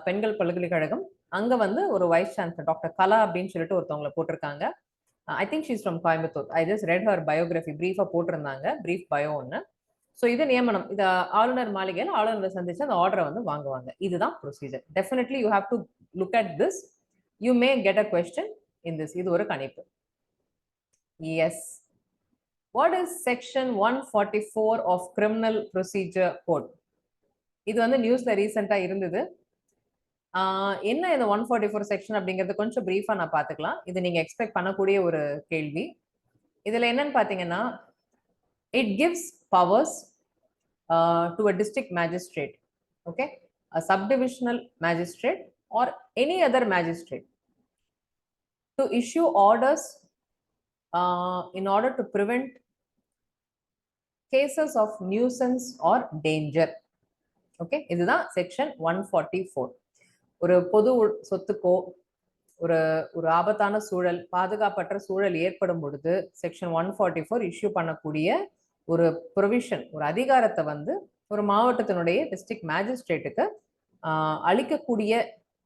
பெண்கள் பல்கலைக்கழகம், அங்க வந்து ஒரு வைஸ் சான்சலர் டாக்டர் கலா அப்படின்னு சொல்லிட்டு ஒருத்தவங்களை போட்டிருக்காங்க. I think she's from Coimbatore. I just read her biography, பிரீஃபா போட்டிருந்தாங்க, பிரீஃப் பயோ ஒன்று. ஸோ இது நியமனம். இது ஆளுநர் மாளிகையில் ஆளுநரை சந்திச்சு அந்த ஆர்டரை வந்து வாங்குவாங்க. இதுதான் procedure. Definitely you have to look at this. You may get a question in this. இது ஒரு கணிப்பு. Yes, what is section 144 of criminal procedure code? இது வந்து நியூஸ்ல ரீசெண்டா இருந்தது. என்ன இந்த 144 செக்ஷன் அப்படிங்கிறது கொஞ்சம் பிரீஃபா நான் பார்த்துக்கலாம். இது நீங்க எக்ஸ்பெக்ட் பண்ணக்கூடிய ஒரு கேள்வி. இதுல என்னன்னு பாத்தீங்கன்னா, it gives powers to a district magistrate, okay, a subdivisional magistrate or any other magistrate to issue orders in order to prevent cases of nuisance or danger. Okay, இதுதான் செக்ஷன் 144. ஒரு பொது சொத்துக்கோ ஒரு ஒரு ஆபத்தான சூழல், பாதுகாப்பற்ற சூழல் ஏற்படும் பொழுது செக்ஷன் 144 இஷ்யூ பண்ணக்கூடிய ஒரு ப்ரொவிஷன், ஒரு அதிகாரத்தை வந்து ஒரு மாவட்டத்தினுடைய டிஸ்ட்ரிக்ட் மேஜிஸ்ட்ரேட்டுக்கு அளிக்கக்கூடிய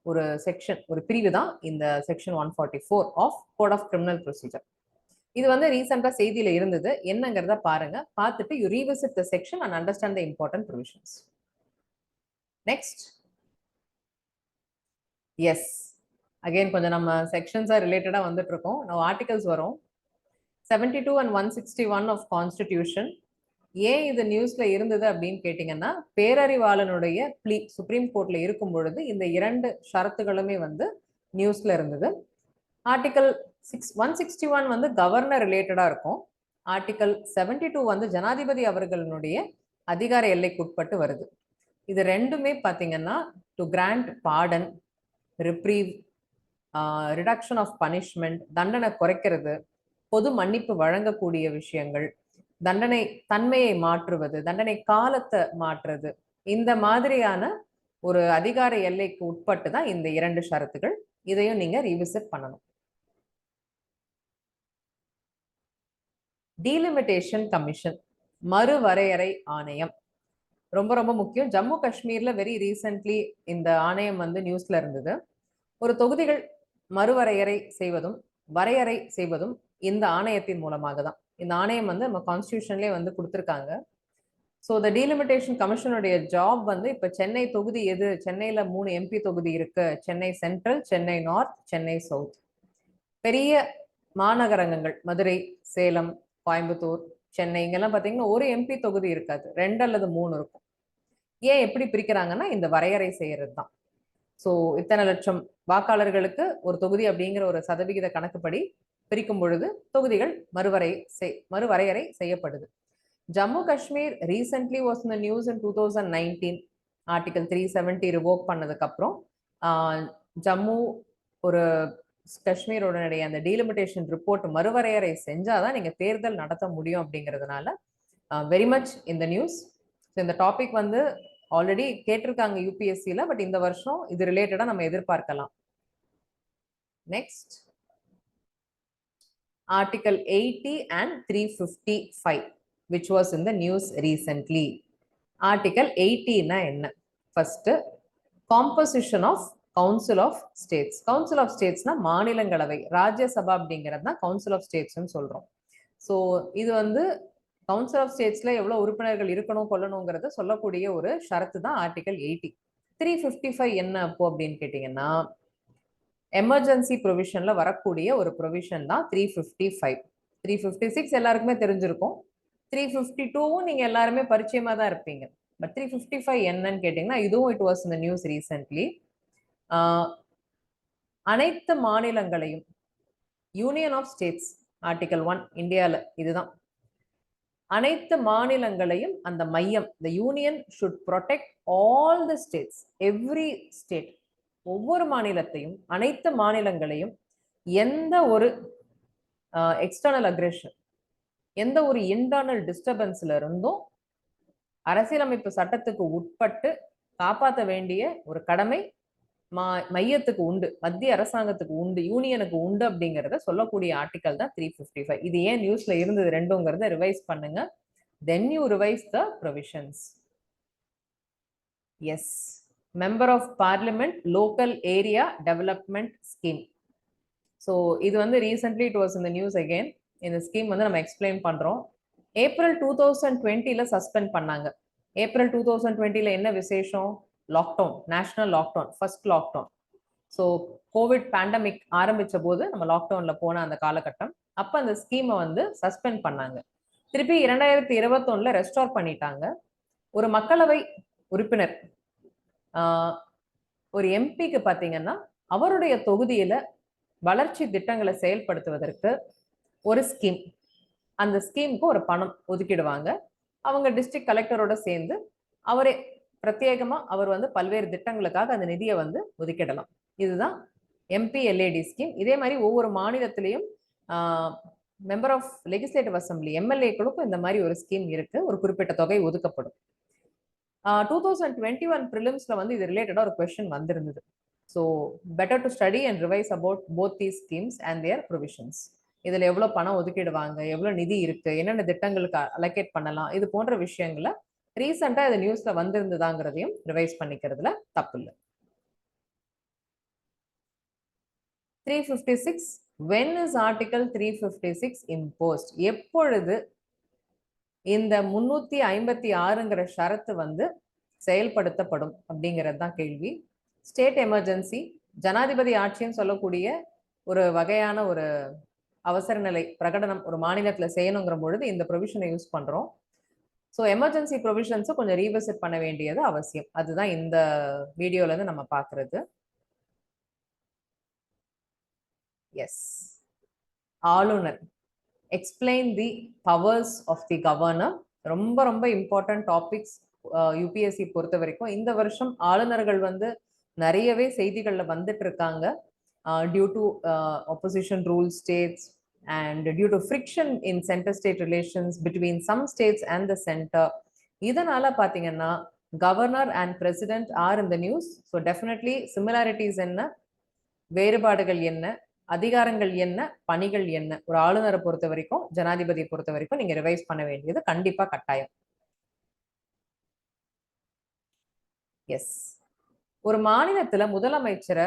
ஒரு செக்ஷன், ஒரு பிரிவு தான் இந்த section 144 of code of criminal procedure. இது வந்து ரீசெண்டா செய்தியில இருந்தது. என்னங்கிறத பாருங்க, பார்த்துட்டு you revisit the section and understand the important provisions. Next, yes, again கொஞ்சம் நம்ம செக்ஷன்ஸா ரிலேட்டடா வந்துட்டு இருக்கோம். நம்ம ஆர்டிகல்ஸ் வரும். 72 and 161 ஆஃப் கான்ஸ்டிடியூஷன். ஏன் இது நியூஸ்ல இருந்தது அப்படின்னு கேட்டீங்கன்னா, பேரறிவாளனுடைய பிளீ சுப்ரீம் கோர்ட்ல இருக்கும் பொழுது இந்த 2 ஷரத்துகளுமே வந்து நியூஸ்ல இருந்தது. ஆர்டிகல் 161 வந்து கவர்னர் ரிலேட்டடா இருக்கும். ஆர்டிகல் 72 வந்து ஜனாதிபதி அவர்களுடைய அதிகார எல்லைக்கு உட்பட்டு வருது. இது ரெண்டுமே பாத்தீங்கன்னா to grant pardon, reprieve, reduction of punishment, தண்டனை குறைக்கிறது, பொது மன்னிப்பு வழங்கக்கூடிய விஷயங்கள், தண்டனை தன்மையை மாற்றுவது, தண்டனை காலத்தை மாற்றுறது, இந்த மாதிரியான ஒரு அதிகார எல்லைக்கு உட்பட்டு தான் இந்த 2 ஷரத்துகள். இதையும் நீங்க ரீவிசிட் பண்ணணும். டீலிமிட்டேஷன் கமிஷன், மறுவரையறை ஆணையம், ரொம்ப ரொம்ப முக்கியம். ஜம்மு காஷ்மீர்ல வெரி ரீசென்ட்லி இந்த ஆணையம் வந்து நியூஸ்ல இருந்தது. ஒரு தொகுதிகள் மறுவரையறை செய்வதும் வரையறை செய்வதும் இந்த ஆணையத்தின் மூலமாக தான். இந்த ஆணையம் வந்து நம்ம கான்ஸ்டியூஷன்லேயே வந்து கொடுத்துருக்காங்க. ஸோ த டீலிமிட்டேஷன் கமிஷனுடைய ஜாப் வந்து இப்போ சென்னை தொகுதி எது, சென்னையில் 3 MP தொகுதி இருக்கு, Chennai central, Chennai north, Chennai south. பெரிய மாநகரங்கள் மதுரை, சேலம், கோயம்புத்தூர், சென்னை, இங்கெல்லாம் பார்த்தீங்கன்னா ஒரு MP தொகுதி இருக்காது, 2 அல்லது 3 இருக்கும். ஏன் எப்படி பிரிக்கிறாங்கன்னா இந்த வரையறை செய்யறது தான். ஸோ இத்தனை லட்சம் வாக்காளர்களுக்கு ஒரு தொகுதி அப்படிங்கிற ஒரு சதவிகித கணக்குப்படி பிரிக்கும் பொழுது தொகுதிகள் மறுவரையறை செய்யப்படுது. Jammu Kashmir recently was in the news in 2019. Article 370 revoke பண்ணதுக்கு அப்புறம் ஜம்மு ஒரு காஷ்மீரோடைய அந்த டீலிமிட்டேஷன் ரிப்போர்ட் மறுவரையறை செஞ்சாதான் நீங்க தேர்தல் நடத்த முடியும் அப்படிங்கிறதுனால வெரி மச் இந்த நியூஸ். இந்த டாபிக் வந்து ஆல்ரெடி கேட்டிருக்காங்க யூபிஎஸ்சியில், பட் இந்த வருஷம் இது ரிலேட்டடா நம்ம எதிர்பார்க்கலாம். Next Article 80 and 355 which was in the news recently. Article 80 na enna? First, composition of Council of States. Council of States na மாநிலங்களவை, ராஜ்ய சபா அப்படிங்கிறது தான் Council of States ன்னு சொல்றோம். ஸோ இது வந்து கவுன்சில் ஆஃப் ஸ்டேட்ஸ்ல எவ்வளவு உறுப்பினர்கள் இருக்கணும் கொள்ளணுங்கிறத சொல்லக்கூடிய ஒரு ஷரத்து தான் ஆர்டிகல் 80. 355 என்ன அப்போ அப்படின்னு கேட்டீங்கன்னா எமர்ஜென்சி ப்ரொவிஷன்ல வரக்கூடிய ஒரு ப்ரொவிஷன் தான் 355. 356 எல்லாருக்குமே தெரிஞ்சிருக்கும். 352வும் நீங்க எல்லாருமே பரிச்சயமா தான் இருப்பீங்க. பட் 355 என்னன்னு கேட்டீங்கன்னா இதுவும் it was in the news recently. அனைத்து மாநிலங்களையும், யூனியன் ஆஃப் ஸ்டேட்ஸ் ஆர்டிகல் 1 இந்தியால இதுதான், அனைத்து மாநிலங்களையும் அந்த மையம் the union should protect all the states, every state, ஒவ்வொரு மாநிலத்தையும் அனைத்து மாநிலங்களையும் எந்த ஒரு எக்ஸ்டர்னல் அக்ரெஷன், எந்த ஒரு இன்டர்னல் டிஸ்டர்பன்ஸ்ல இருந்தும் அரசியலமைப்பு சட்டத்துக்கு உட்பட்டு காப்பாற்ற வேண்டிய ஒரு கடமை மையத்துக்கு உண்டு, மத்திய அரசாங்கத்துக்கு உண்டு, யூனியனுக்கு உண்டு அப்படிங்கறத சொல்லக்கூடிய ஆர்டிகல் தான் 355. இது ஏன் நியூஸ்ல இருந்தது ரெண்டுங்கிறத ரிவைஸ் பண்ணுங்க. then you revise the provisions. yes, member of parliament local area development scheme. so இது வந்து recently it was in the news again. இந்த ஸ்கீம் வந்து நம்ம எக்ஸ்பிளைன் பண்றோம். ஏப்ரல் 2020ல சஸ்பெண்ட் பண்ணாங்க. ஏப்ரல் 2020ல என்ன விசேஷம்? Lockdown, national lockdown, first lockdown. So Covid pandemic ஆரம்பிச்ச போது நம்ம லாக்டவுன்ல போன அந்த காலகட்டம், அப்ப அந்த ஸ்கீமை வந்து சஸ்பெண்ட் பண்ணாங்க. திருப்பி 2021ல ரெஸ்டோர் பண்ணிட்டாங்க. ஒரு மக்களவை உறுப்பினர், ஒரு எம்பிக்கு பாத்தீங்கன்னா அவருடைய தொகுதியில வளர்ச்சி திட்டங்களை செயல்படுத்துவதற்கு ஒரு ஸ்கீம், அந்த ஸ்கீமுக்கு ஒரு பணம் ஒதுக்கிடுவாங்க. அவங்க டிஸ்ட்ரிக்ட் கலெக்டரோட சேர்ந்து அவரே பிரத்யேகமா அவர் வந்து பல்வேறு திட்டங்களுக்காக அந்த நிதியை வந்து ஒதுக்கிடலாம். இதுதான் எம்பிஎல்ஏடி ஸ்கீம். இதே மாதிரி ஒவ்வொரு மாநிலத்திலையும் மெம்பர் ஆஃப் லெஜிஸ்லேட்டிவ் அசம்பிளி எம்எல்ஏக்களுக்கும் இந்த மாதிரி ஒரு ஸ்கீம் இருக்கு, ஒரு குறிப்பிட்ட தொகை ஒதுக்கப்படும். 2021 ப்ரிலிம்ஸ்ல வந்து இது ரிலேட்டடா ஒரு கொஸ்டின் வந்திருந்தது. So better to study and revise about both these schemes and their provisions. இதுல எவ்வளவு பணம் ஒதுக்கிடுவாங்க, எவ்வளவு நிதி இருக்கு, என்னென்ன திட்டங்களுக்கு அலோகேட் பண்ணலாம், இது போன்ற விஷயங்களை ரீசெண்டா இது நியூஸ்ல வந்திருந்ததாங்கிறதையும் ரிவைஸ் பண்ணிக்கிறதுல தப்பு இல்லை. 356 when is article 356 imposed? எப்பொழுது இந்த 356ங்கிற ஷரத்து வந்து செயல்படுத்தப்படும் அப்படிங்கிறது தான் கேள்வி. ஸ்டேட் எமர்ஜென்சி, ஜனாதிபதி ஆட்சின்னு சொல்லக்கூடிய ஒரு வகையான ஒரு அவசர நிலை பிரகடனம் ஒரு மாநிலத்துல செய்யணுங்கிற பொழுது இந்த ப்ரொவிஷனை யூஸ் பண்றோம். ஸோ எமர்ஜென்சி ப்ரொவிஷன்ஸை கொஞ்சம் ரீவிசிட் பண்ண வேண்டியது அவசியம். அதுதான் இந்த வீடியோல இருந்து நம்ம பார்க்கறது. எஸ், ஆளுநர், explain the powers of the governor. ரொம்ப ரொம்ப இம்பார்ட்டன்ட் டாபிக்ஸ் யூபிஎஸ்சி பொறுத்த வரைக்கும். இந்த வருஷம் ஆளுநர்கள் வந்து நிறையவே செய்திகள்ல வந்துட்டு இருக்காங்க. due to opposition rule states and due to friction in center state relations between some states and the center. இதனால பாத்தீங்கன்னா governor and president are in the news. So definitely similarities என்ன, வேறுபாடுகள் என்ன, அதிகாரங்கள் என்ன, பணிகள் என்ன, ஒரு ஆளுநரை பொறுத்த வரைக்கும் ஜனாதிபதியை பொறுத்த வரைக்கும் நீங்க ரிவைஸ் பண்ண வேண்டியது கண்டிப்பா கட்டாயம். எஸ், ஒரு மாநிலத்துல முதலமைச்சரை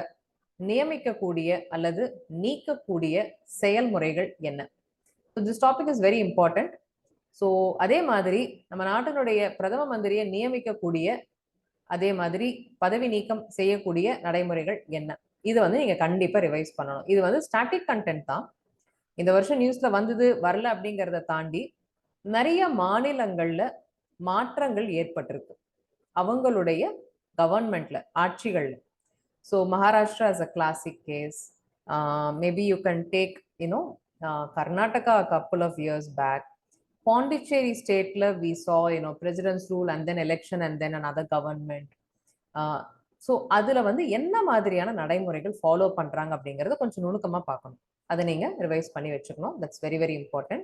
நியமிக்கக்கூடிய அல்லது நீக்கக்கூடிய செயல்முறைகள் என்ன? So this topic is very important. So அதே மாதிரி நம்ம நாட்டினுடைய பிரதம மந்திரியை நியமிக்கக்கூடிய அதே மாதிரி பதவி நீக்கம் செய்யக்கூடிய நடைமுறைகள் என்ன, இது வந்து நீங்க கண்டிப்பா ரிவைஸ் பண்ணணும். இது வந்து ஸ்டாட்டிக் கண்டென்ட் தான். இந்த வருஷம் நியூஸ்ல வந்தது வரல அப்படிங்கிறத தாண்டி நிறைய மாநிலங்கள்ல மாற்றங்கள் ஏற்பட்டிருக்கு அவங்களுடைய கவர்மெண்ட்ல, ஆட்சிகள்ல. So Maharashtra is a classic case. Maybe you can take Karnataka a couple of years back. Pondicherry state we saw president's rule and then election and then another government. So அதுல வந்து என்ன மாதிரியான நடைமுறைகள் ஃபாலோ பண்றாங்க அப்படிங்கறத கொஞ்சம் நுணுக்கமா பார்க்கணும். அதை நீங்க ரிவைஸ் பண்ணி வச்சுக்கணும். That's very very important.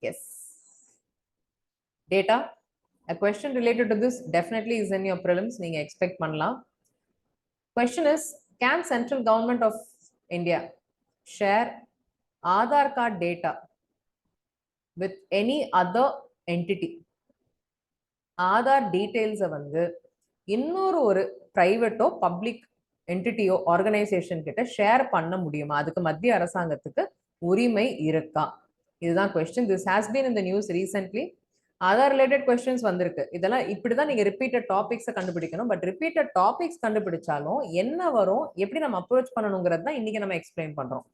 Yes. Data. A question related to this definitely is in your prelims. நீங்க expect பண்ணலாம். Question is, can central government of India share Aadhar card data with any other entity? Aadhaar டீடைல்ஸை வந்து இன்னொரு ஒரு பிரைவேட்டோ public என்டிட்டியோ organisation கிட்ட share பண்ண முடியுமா? அதுக்கு மத்திய அரசாங்கத்துக்கு உரிமை இருக்கா? இதுதான் question. This has been in the news recently. Aadhaar related questions வந்திருக்கு. இதெல்லாம் இப்படிதான் நீங்க ரிப்பீட்டட் டாபிக்ஸை கண்டுபிடிக்கணும். பட் ரிப்பீட்டட் டாபிக்ஸ் கண்டுபிடிச்சாலும் என்ன வரும், எப்படி நம்ம அப்ரோச் பண்ணணுங்கிறது தான் இன்னைக்கு நம்ம எக்ஸ்பிளைன் பண்றோம்.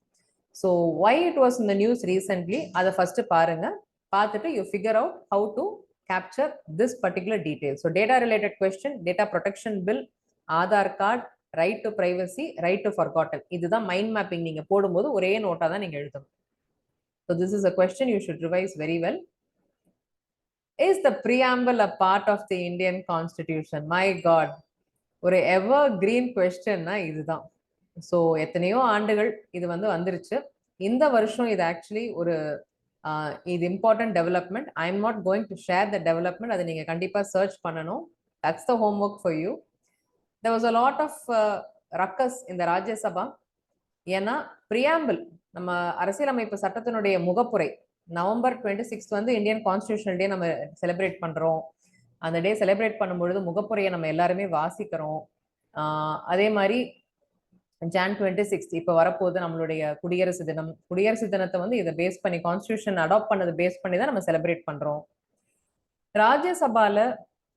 So why it was in the news recently, அதை ஃபர்ஸ்ட் பாருங்க. பார்த்துட்டு you figure out how to capture this particular detail. So data related question, data protection bill, Aadhar card, right to privacy, right to forgotten. இதுதான் mind mapping நீங்க போடும்போது ஒரே NOTA தான் நீங்க எழுதணும். So this is a question you should revise very well. Is the preamble a part of the Indian Constitution? My God, ஒரு evergreen questionனா இதுதான். So எத்தனையோ ஆண்டுகள் இது வந்து வந்துருச்சு. இந்த வருஷம் இது ஆக்சுவலி ஒரு இது important development. I am not going to share the development. அதை நீங்க கண்டிப்பா சர்ச் பண்ணணும். That's the home work for you. There was a lot of ruckus இந்த ராஜ்யசபா. ஏன்னா பிரியாம்பிள், நம்ம அரசியலமைப்பு சட்டத்தினுடைய முகப்புரை, November 26 வந்து இந்தியன் கான்ஸ்டிடியூஷனல் டே நம்ம செலிப்ரேட் பண்றோம். அந்த டே செலிப்ரேட் பண்ணும்பொழுது முகப்புரையை நம்ம எல்லாருமே வாசிக்கிறோம். அதே மாதிரி Jan 26 இப்ப வரப்போது நம்மளுடைய குடியரசு தினம். குடியரசு தினத்தை வந்து இதை பேஸ் பண்ணி, கான்ஸ்டிடியூஷன் அடாப்ட் பண்ணது பேஸ் பண்ணி தான் நம்ம செலிப்ரேட் பண்றோம். ராஜ்யசபால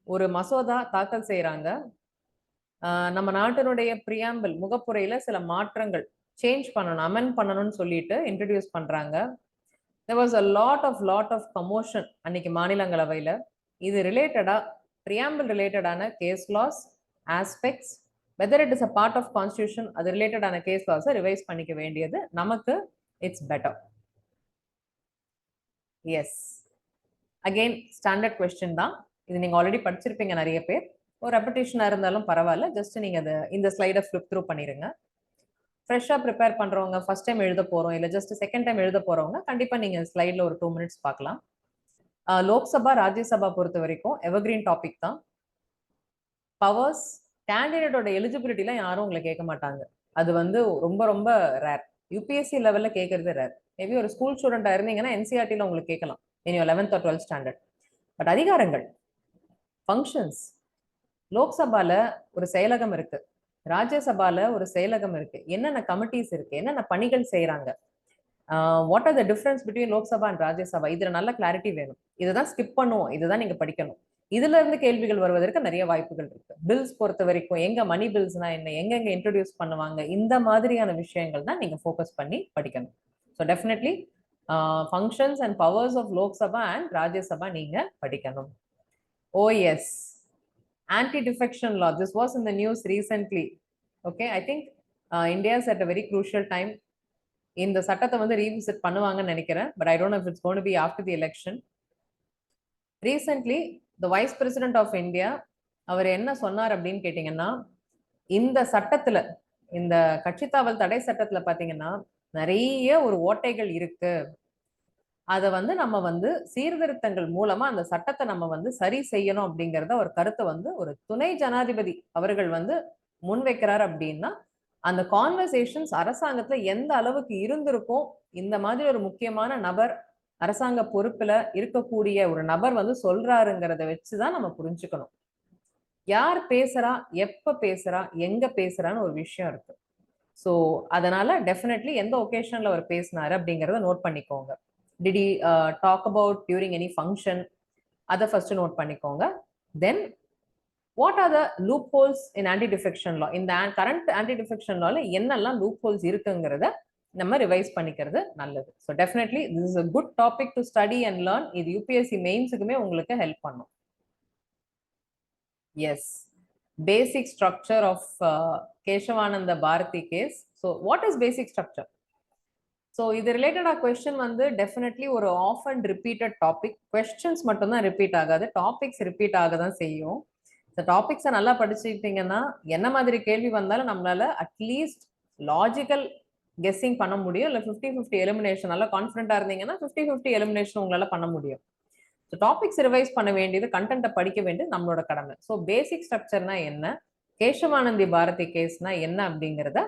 ஒரு மசோதா தாக்கல் செய்யறாங்க. நம்ம நாட்டினுடைய பிரியாம்பிள் முகப்புரையில சில மாற்றங்கள் சேஞ்ச் பண்ணணும், அமெண்ட் பண்ணணும்னு சொல்லிட்டு இன்ட்ரடியூஸ் பண்றாங்க. there was a lot of commotion அன்னைக்கு மாநிலங்களவையில. இது ரிலேட்டடா, பிரியாம்பிள் ரிலேட்டடான case laws aspects, whether it is a part of constitution, அது ரிலேட்டடான கேஸ் லாஸை ரிவைஸ் பண்ணிக்க வேண்டியது நமக்கு it's better. Yes, again standard question தான் இது. நீங்க ஆல்ரெடி படிச்சிருப்பீங்க நிறைய பேர். ஒரு ரெப்படேஷனா இருந்தாலும் பரவாயில்ல, ஜஸ்ட் நீங்க அதை இந்த ஸ்லைடை ஃபிளிப் த்ரூ பண்ணிருங்க. ஃப்ரெஷ்ஷா ப்ரிப்பேர் பண்றவங்க, ஃபர்ஸ்ட் டைம் எழுத போறோம் இல்ல ஜஸ்ட் செகண்ட் டைம் எழுத போறவங்க கண்டிப்பா நீங்க ஸ்லைட்ல ஒரு 2 minutes பார்க்கலாம். லோக்சபா ராஜ்யசபா பொறுத்த வரைக்கும் எவர்கிரீன் டாபிக் தான். பவர்ஸ், கேண்டிடேட்டோட எலிஜிபிலிட்டிலாம் யாரும் உங்களை கேட்க மாட்டாங்க. அது வந்து ரொம்ப ரொம்ப ரேர். யூபிஎஸ்சி லெவல்ல கேட்கறது ரேர். மேபி ஒரு ஸ்கூல் ஸ்டூடெண்டா இருந்தீங்கன்னா என்சிஆர்டில உங்களுக்கு கேட்கலாம் in your 11th or 12th standard. But அதிகாரங்கள், ஃபங்க்ஷன்ஸ், லோக்சபால ஒரு செயலகம் இருக்கு, ராஜ்யசபால ஒரு செயலகம் இருக்கு, என்னென்ன கமிட்டிஸ் இருக்கு, என்னென்ன பணிகள் செய்யறாங்க, what are the difference between Lok Sabha and Rajya Sabha, இதுல நல்ல கிளாரிட்டி வேணும். இதுதான் ஸ்கிப் பண்ணுவோம், இதுதான் நீங்க படிக்கணும். இதுல இருந்து கேள்விகள் வருவதற்கு நிறைய வாய்ப்புகள் இருக்கு. பில்ஸ் பொறுத்த வரைக்கும் எங்க மணி பில்ஸ்னா என்ன, எங்க இன்ட்ரோடியூஸ் பண்ணுவாங்க, இந்த மாதிரியான விஷயங்கள் தான் நீங்க ஃபோக்கஸ் பண்ணி படிக்கணும். So definitely functions and powers of Lok Sabha and Rajya Sabha நீங்க படிக்கணும். ஓ S, anti-defection law, this was in the news recently. Okay, I think India is at a very crucial time. இந்த சட்டத்தை வந்து ரீவிசிட் பண்ணுவாங்கன்னு நினைக்கிறேன். But I don't know if it's going to be after the election. Recently the vice president of India அவர் என்ன சொன்னார் அப்படின்னு கேட்டீங்கன்னா, இந்த சட்டத்துல இந்த கட்சித்தாவல் தடை சட்டத்துல பாத்தீங்கன்னா நிறைய ஒரு ஓட்டைகள் இருக்கு. அதை வந்து நம்ம வந்து சீர்திருத்தங்கள் மூலமா அந்த சட்டத்தை நம்ம வந்து சரி செய்யணும் அப்படிங்கறத ஒரு கருத்தை வந்து ஒரு துணை ஜனாதிபதி அவர்கள் வந்து முன்வைக்கிறார் அப்படின்னா அந்த கான்வர்சேஷன்ஸ் அரசாங்கத்துல எந்த அளவுக்கு இருந்திருக்கும். இந்த மாதிரி ஒரு முக்கியமான நபர் அரசாங்க பொறுப்புல இருக்கக்கூடிய ஒரு நபர் வந்து சொல்றாருங்கிறத வச்சுதான் நம்ம புரிஞ்சுக்கணும். யார் பேசுறா, எப்ப பேசுறா, எங்க பேசுறான்னு ஒரு விஷயம் இருக்கு. ஸோ அதனால டெஃபினெட்லி எந்த ஒகேஷன்ல அவர் பேசினாரு அப்படிங்கறத நோட் பண்ணிக்கோங்க. Did he talk about during any function? அதை ஃபர்ஸ்ட் நோட் பண்ணிக்கோங்க. தென் what are the loopholes in anti-defection law? இந்த current anti-defection lawல என்னெல்லாம் loopholes இருக்குங்கிறத நம்ம ரிவைஸ் பண்ணிக்கிறது நல்லது. So definitely this is a good topic to study and learn. இது UPSC மெயின்ஸுக்குமே உங்களுக்கு ஹெல்ப் பண்ணும். Yes, basic structure of Kesavananda Bharati case. So what is basic structure? So இது ரிலேட்டடா கொஸ்டின் வந்து டெஃபினெட்லி ஒரு off and repeated topic. Questions மட்டும்தான் repeat ஆகாது, டாபிக்ஸ் ரிப்பீட் ஆக தான் செய்யும். இந்த டாபிக்ஸை நல்லா படிச்சுக்கிட்டீங்கன்னா என்ன மாதிரி கேள்வி வந்தாலும் நம்மளால அட்லீஸ்ட் லாஜிக்கல் கெஸ்ஸிங் பண்ண முடியும். இல்லை 50-50 எலிமினேஷன் நல்லா கான்ஃபிடென்ட்டா இருந்தீங்கன்னா 50-50 எலிமினேஷன் உங்களால பண்ண முடியும். ஸோ டாபிக்ஸ் ரிவைஸ் பண்ண வேண்டியது, கண்டென்ட்டை படிக்க வேண்டியது நம்மளோட கடமை. ஸோ பேசிக் ஸ்ட்ரக்சர்னா என்ன, கேசவானந்தி பாரதி கேஸ்னா என்ன அப்படிங்கிறத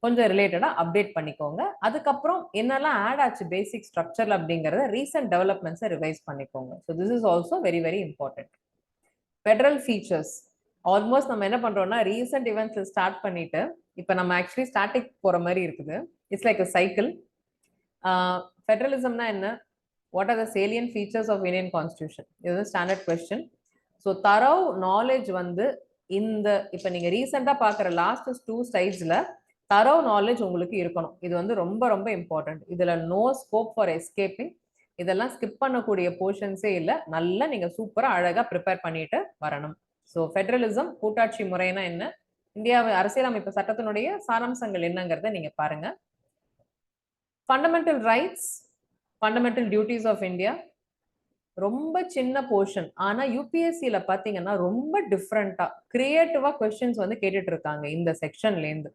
கொஞ்சம் ரிலேட்டடா அப்டேட் பண்ணிக்கோங்க. அதுக்கப்புறம் என்னெல்லாம் ஆட் ஆச்சு பேசிக் ஸ்ட்ரக்சர்ல அப்படிங்கறத ரீசெண்ட் டெவலப்மெண்ட்ஸை ரிவைஸ் பண்ணிக்கோங்க. So this is also very very important. Federal features almost நம்ம என்ன பண்றோம்னா ரீசெண்ட் இவெண்ட்ஸ்ல ஸ்டார்ட் பண்ணிட்டு இப்போ நம்ம ஆக்சுவலி ஸ்டாட்டிக் போற மாதிரி இருக்குது. It's like a cycle. ஃபெடரலிசம்னா என்ன, what are the salient features of Indian constitution, இது standard question. So thorough knowledge வந்து இந்த இப்போ நீங்க ரீசெண்டா பாக்குற லாஸ்ட் 2 ஸ்லைட்ஸ்ல தரவ் நாலேஜ் உங்களுக்கு இருக்கணும். இது வந்து ரொம்ப ரொம்ப இம்பார்ட்டன்ட். இதுல நோ ஸ்கோப் ஃபார் எஸ்கேப்பிங். இதெல்லாம் ஸ்கிப் பண்ணக்கூடிய போர்ஷன்ஸே இல்லை. நல்லா நீங்க சூப்பரா அழகா ப்ரிப்பேர் பண்ணிட்டு வரணும். ஸோ ஃபெடரலிசம் கூட்டாட்சி முறைனா என்ன, இந்தியா அரசியலமைப்பு சட்டத்தினுடைய சாராம்சங்கள் என்னங்கிறத நீங்க பாருங்க. Fundamental rights, fundamental duties of India ரொம்ப சின்ன போர்ஷன். ஆனா யூபிஎஸ்சியில பாத்தீங்கன்னா ரொம்ப டிஃப்ரெண்டா கிரியேட்டிவா கொஸ்டின்ஸ் வந்து கேட்டுட்டு இருக்காங்க இந்த செக்ஷன்ல இருந்து.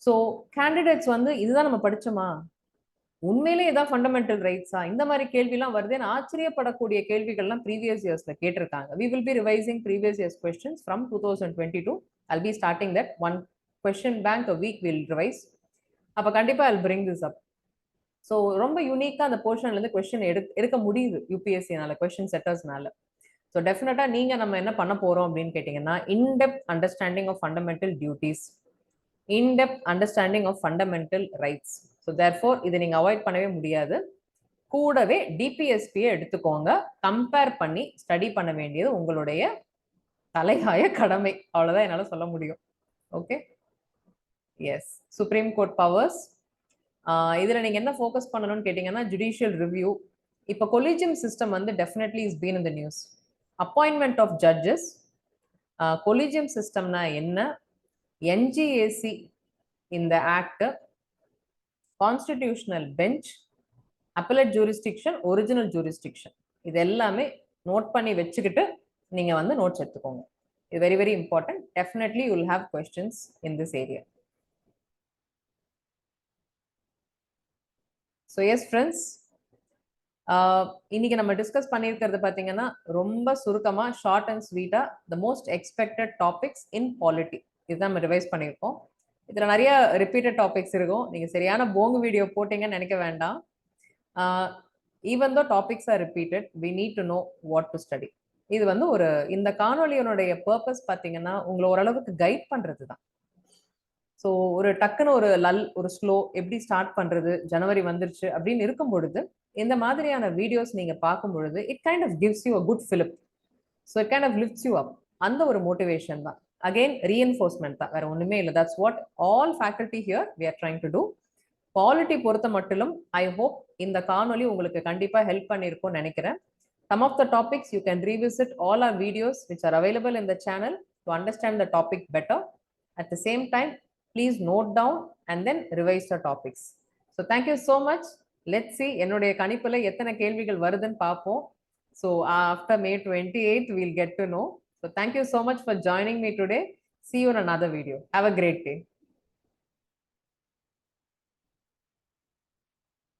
ஸோ கேண்டிடேட்ஸ் வந்து இதுதான் நம்ம படிச்சோமா, உண்மையிலே இதான் ஃபண்டமெண்டல் ரைட்ஸா, இந்த மாதிரி கேள்விலாம் வருதுன்னு ஆச்சரியப்படக்கூடிய கேள்விகள்லாம் ப்ரீவியஸ் இயர்ஸ்ல கேட்டிருக்காங்க. We will be revising previous years questions from 2022. I'll be starting that one question bank a week will revise. அப்ப கண்டிப்பா I'll bring this up. So ரொம்ப யூனிக்கா அந்த போர்ஷன்ல இருந்து கொஸ்டின் எடுக்க முடியுது யூபிஎஸ்சினால, கொஸ்டின் செட்டர்ஸ்னால. ஸோ டெஃபினட்டா நீங்க நம்ம என்ன பண்ண போறோம் அப்படின்னு கேட்டீங்கன்னா in depth understanding of fundamental duties, in-depth understanding of fundamental rights. So therefore இதை நீங்க அவாய்ட் பண்ணவே முடியாது. கூடவே டிபிஎஸ்பியை எடுத்துக்கோங்க. கம்பேர் பண்ணி ஸ்டடி பண்ண வேண்டியது உங்களுடைய தலையாய கடமை. அவ்வளவுதான் என்னால சொல்ல முடியும். Okay, yes, supreme court powers. இதுல நீங்க என்ன ஃபோக்கஸ் பண்ணணும்னு கேட்டீங்கன்னா ஜுடிஷியல் ரிவ்யூ. இப்போ கொலிஜியம் சிஸ்டம் வந்து definitely is been in the news. Appointment of judges, collegium சிஸ்டம்னா என்ன, என்ஜிஏசி இந்த act, constitutional bench, appellate jurisdiction, original jurisdiction, இது எல்லாமே நோட் பண்ணி வச்சுக்கிட்டு நீங்க வந்து நோட்ஸ் எடுத்துக்கோங்க. இது very very important. Definitely you will have questions in this area. So S friends, இன்னைக்கு நம்ம டிஸ்கஸ் பண்ணியிருக்கிறது பார்த்தீங்கன்னா ரொம்ப சுருக்கமா ஷார்ட் அண்ட் ஸ்வீட்டா the most expected topics in polity இதுதான் நம்ம ரிவைஸ் பண்ணியிருக்கோம். இதுல நிறைய ரிப்பீட்டட் டாபிக்ஸ் இருக்கும். நீங்க சரியான போங்கு வீடியோ போட்டீங்கன்னு நினைக்க வேண்டாம். Even though topics are repeated, we need to know what to study. இது வந்து ஒரு இந்த காணொலியினுடைய பர்பஸ் பார்த்தீங்கன்னா உங்களை ஓரளவுக்கு கைட் பண்றது தான். ஸோ ஒரு டக்குன்னு ஒரு லல், ஒரு ஸ்லோ எப்படி ஸ்டார்ட் பண்றது, ஜனவரி வந்துருச்சு அப்படின்னு இருக்கும் பொழுது இந்த மாதிரியான வீடியோஸ் நீங்க பார்க்கும் பொழுது it kind of gives you a good fillip. So it kind of lifts you up. அந்த ஒரு மோட்டிவேஷன் தான். அகெயின் ரீஎன்ஃபோர்ஸ்மெண்ட் தான், வேற ஒண்ணுமே இல்லை. That's what all faculty here we are trying to do. Polity பொறுத்த மட்டிலும் ஐ ஹோப் இந்த காணொலி உங்களுக்கு கண்டிப்பா ஹெல்ப் பண்ணியிருக்கும்னு நினைக்கிறேன். Some of the topics you can revisit all our videos which are available in the channel to understand the topic better. At the same time, please note down and then revise the topics. So thank you so much. Let's see என்னுடைய கணிப்புல எத்தனை கேள்விகள் வருதுன்னு பார்ப்போம். So after May 28th we'll get to know. So thank you so much for joining me today. See you in another video. Have a great day.